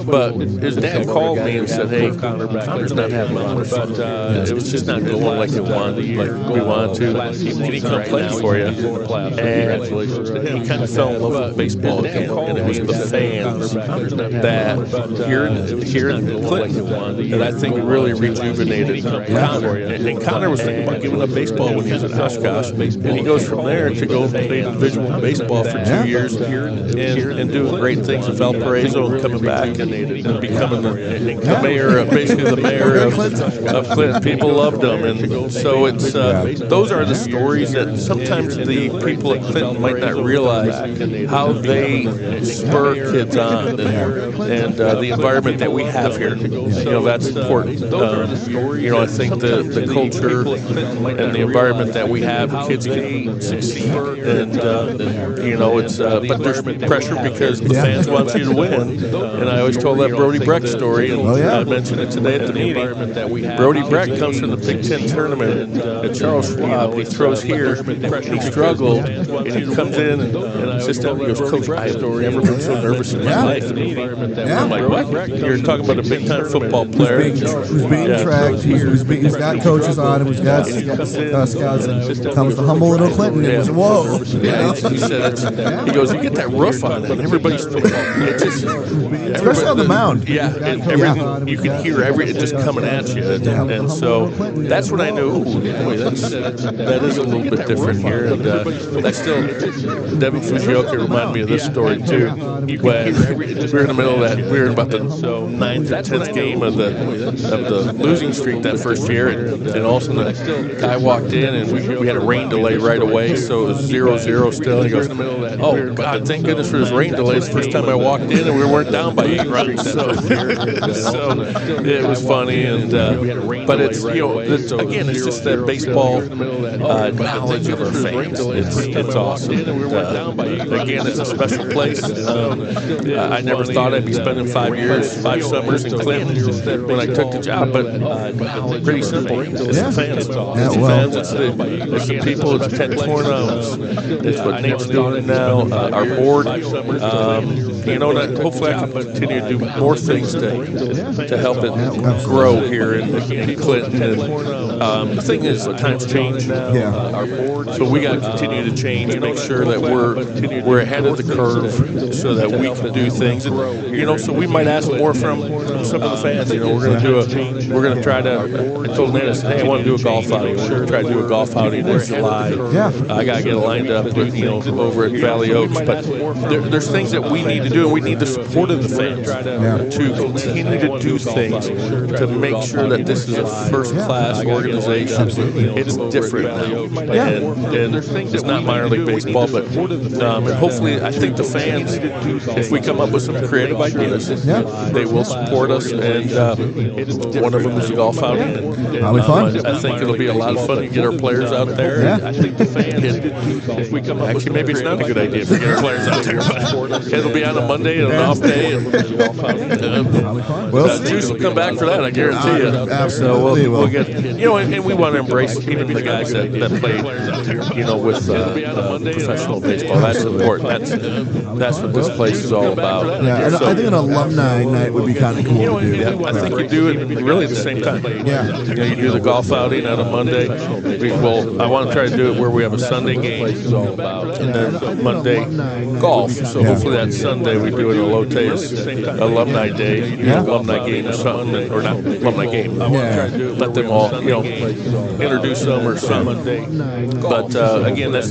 But his dad called me and said, "Hey, Connor's not having much, but it was just not going like we wanted to. Can he come play for you?" And he kind of fell in love with baseball again, and it was the fans that here in Clinton that I think really rejuvenated Connor. And Connor was thinking about giving up baseball when he was at Oshkosh, and he goes from there to go play Division I baseball for 2 years and doing great things with Valparaiso and coming back and becoming the mayor, basically the mayor of Clinton. People loved him, and so it's those are the stories that sometimes the people at Clinton might not realize how they spur kids on, and the environment that we have here. That's important. I think the culture and the environment that we have, kids can succeed, and it's but there's pressure because the fans want you to win. And I always told that Brody Breck story, and I mentioned it today at the meeting. Brody Breck comes from the Big Ten tournament at Charles Schwab. He throws here, he struggled, and he comes in and sits down and goes, "Coach, I've never been so nervous in my life." I'm like, "What? You're talking about a big time football player who's being tracked, who's got coaches on him, who's got scouts, and comes to humble little Clinton." It was whoa. He said, he goes, "You get that roof on it, and everybody's especially on the mound." Yeah, and everything you can hear it just coming at you, and so that's when I knew, boy, that is a little bit different here. And I still, Devin Fujioka reminded me of this story too. When we were in the middle of that, we were about the 9th or 10th game of the losing streak that first year, and all of a sudden the guy walked in, and we had a rain delay right away, so it was 0-0 still. And he goes, "Oh God, thank goodness for this rain delay. It's the first time I walked in, and we weren't down by 8 runs." So it was funny, and but it's again, it's just that baseball knowledge of our fans. It's awesome. Again, it's a special place. I never thought I'd be spending 5 summers in Clinton when I took the job, but pretty simple. It's the fans. It's the fans. It's the people. It's Ted Tornows. It's what Nate's doing now. Our board. Hopefully I can continue to do more things to help it grow here in Clinton. And the thing is, the times change. Our board, so we got to continue to change and make sure that we're ahead of the curve, so that we can do things. And, so we might ask more from some of the fans. We're going to try to. I told Ned, I said, hey, I want to do a golf outing. We're going to try to do a golf outing in July. I got to get lined up with over at Valley Oaks. But there's things that we need to do, and we need the support of the fans to continue to do things to make sure that this is a first-class organization. It's different now, and it's not minor league baseball, but and hopefully, I think the fans, if we come up with some creative ideas, they will support us. And one of them is the golf outing. That'll be fun. I think it'll be a lot of fun to get our players out there. I think the fans, if we come up with, maybe it's not a good idea to get our players out there, but it'll be on a Monday and an off day. Juice will come back for that, I guarantee you. Absolutely. So we'll get, and we want to embrace even the guys that played, with professional baseball. That's important. That's what this place is all about. Yeah, and I think an alumni night would be kind of cool to do. I think you do it really at the same time. Yeah. You do the golf outing on a Monday. I want to try to do it where we have a Sunday game and then Monday golf. So hopefully that Sunday we do an Elote's alumni day, alumni game or something, or not alumni game. Let them all, introduce them or something. But again, I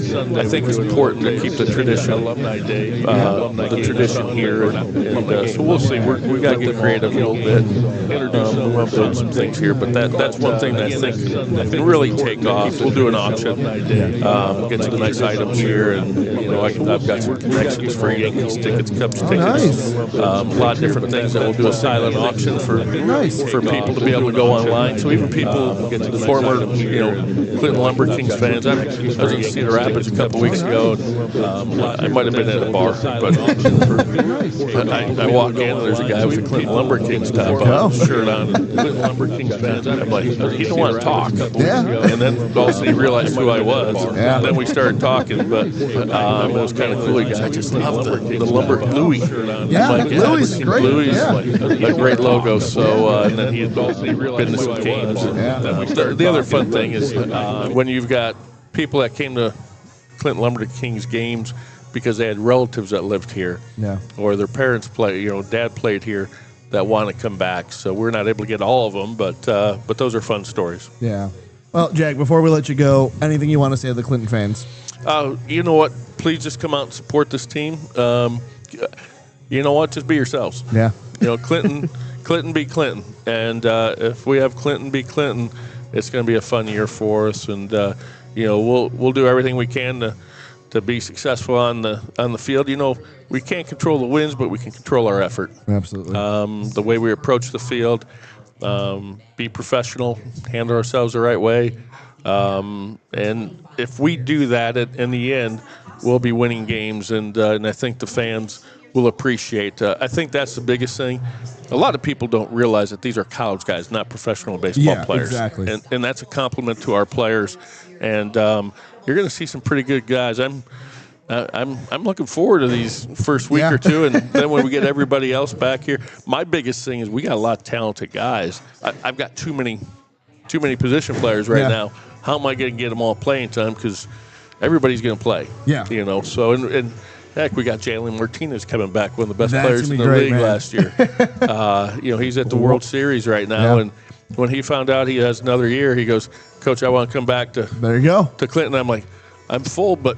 think it's important to keep the tradition, the tradition here. And so we'll see. We got to get creative a little bit. We're doing some things here, but that's one thing that I think can really take off. We'll do an auction, get some nice items here, and I've got some connections for Yankees tickets, Cubs tickets, a lot of different things that we'll do a silent auction for people to be able to go online. So even people, former Clinton LumberKings fans. I was in Cedar Rapids a couple weeks ago. I might have been at a bar, but I walk in and there's a guy with a Clinton LumberKings top on, shirt on. Clinton LumberKings fans. I'm like, he didn't want to talk. And then all of a sudden he realized who I was. And then we started talking, but it was kind of cool. He goes, I just love the Lumber Louis. Louis is great. Louis is a great logo. So and then he had been to some games. The other fun thing is when you've got people that came to Clinton LumberKings games because they had relatives that lived here, or their parents dad played here, that want to come back. So we're not able to get all of them, but those are fun stories. Yeah. Well, Jack, before we let you go, anything you want to say to the Clinton fans? You know what? Please just come out and support this team. You know what? Just be yourselves. Yeah. Clinton beat Clinton, and if we have Clinton beat Clinton, it's going to be a fun year for us. And we'll do everything we can to be successful on the field. We can't control the wins, but we can control our effort. Absolutely. The way we approach the field, be professional, handle ourselves the right way, and if we do that, in the end, we'll be winning games, and I think the fans will appreciate. I think that's the biggest thing. A lot of people don't realize that these are college guys, not professional baseball players. Exactly. And that's a compliment to our players. And you're going to see some pretty good guys. I'm looking forward to these first week or two, and then when we get everybody else back here. My biggest thing is we got a lot of talented guys. I've got too many position players right now. How am I going to get them all playing time? Because everybody's going to play. Yeah. So and heck, we got Jalen Martinez coming back, one of the best players in the league last year. He's at the World Series right now, and when he found out he has another year, he goes, Coach, I want to come back to Clinton. I'm like, I'm full, but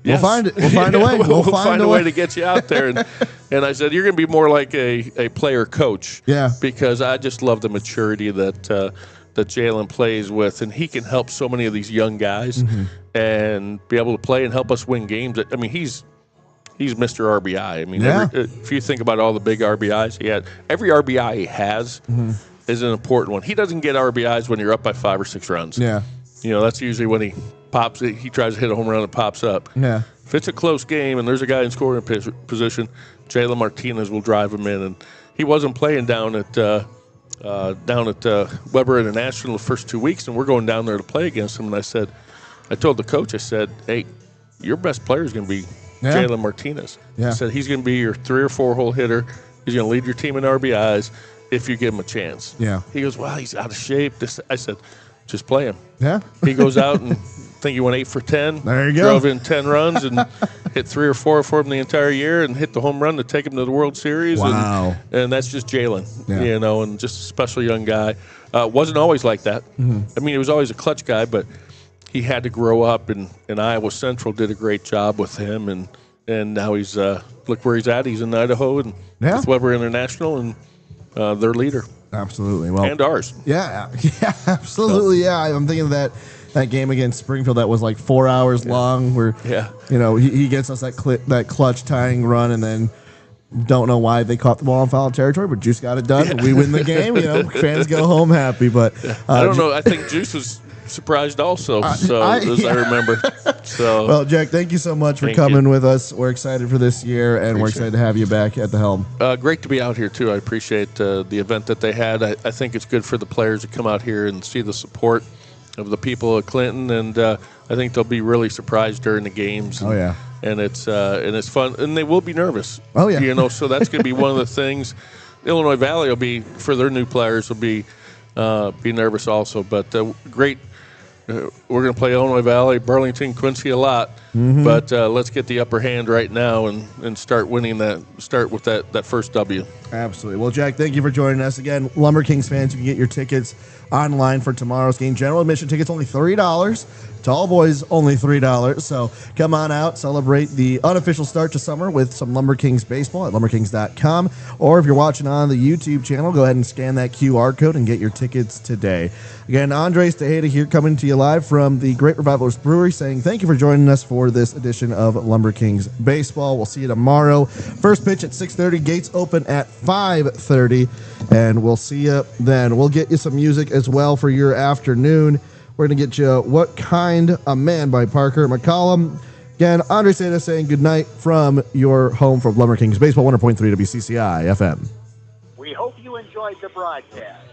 yes. We'll find it. We'll find a way. We'll find a way to get you out there. And I said, you're going to be more like a player coach. Yeah. Because I just love the maturity that Jalen plays with, and he can help so many of these young guys and be able to play and help us win games. I mean, he's Mr. RBI. I mean, if you think about all the big RBIs he had, every RBI he has is an important one. He doesn't get RBIs when you're up by 5 or 6 runs. Yeah. That's usually when he pops it. He tries to hit a home run and pops up. Yeah. If it's a close game and there's a guy in scoring position, Jalen Martinez will drive him in. And he wasn't playing down at Weber International the first 2 weeks, and we're going down there to play against him. And I told the coach, I said, hey, your best player is going to be Jalen Martinez. Yeah. I said he's going to be your 3 or 4 hole hitter. He's going to lead your team in RBIs, if you give him a chance. Yeah. He goes, well, he's out of shape. I said, just play him. Yeah. He goes out and I think he went 8 for 10. There you go. Drove in 10 runs and hit 3 or 4 for him the entire year and hit the home run to take him to the World Series. Wow. And that's just Jalen, Yeah. and just a special young guy. Wasn't always like that. Mhm. I mean, he was always a clutch guy, but he had to grow up, and Iowa Central did a great job with him, and now he's look where he's at. He's in Idaho and with Weber International and their leader. Absolutely. Well, and ours. Yeah, absolutely. Yeah, I'm thinking of that game against Springfield that was like 4 hours long, where he gets us that clutch tying run, and then don't know why they caught the ball in foul territory, but Juice got it done. We win the game. Fans go home happy. But I don't know. I think Juice was surprised also. As I remember. So well, Jack, thank you so much for coming with us. We're excited for this year, and we're excited to have you back at the helm. Great to be out here too. I appreciate the event that they had. I think it's good for the players to come out here and see the support of the people of Clinton, and I think they'll be really surprised during the games. Oh yeah. And it's fun, and they will be nervous. Oh yeah. So that's going to be one of the things. Illinois Valley will be, for their new players, will be nervous also. But great. We're going to play Illinois Valley, Burlington, Quincy a lot, but let's get the upper hand right now and start winning that. Start with that first W. Absolutely. Well, Jack, thank you for joining us again. LumberKings fans, you can get your tickets online for tomorrow's game. General admission tickets only $3. Tall boys only $3. So come on out, celebrate the unofficial start to summer with some LumberKings baseball at LumberKings.com. Or if you're watching on the YouTube channel, go ahead and scan that QR code and get your tickets today. Again, Andres Tejeda here, coming to you live from the Great Revivalist Brewery, saying thank you for joining us for this edition of LumberKings baseball. We'll see you tomorrow. First pitch at 6:30. Gates open at 5:30, and we'll see you then. We'll get you some music as well for your afternoon. We're going to get you What Kind of Man by Parker McCollum. Again, Andre Seda saying good night from your home from LumberKings Baseball, 100.3 WCCI FM. We hope you enjoyed the broadcast.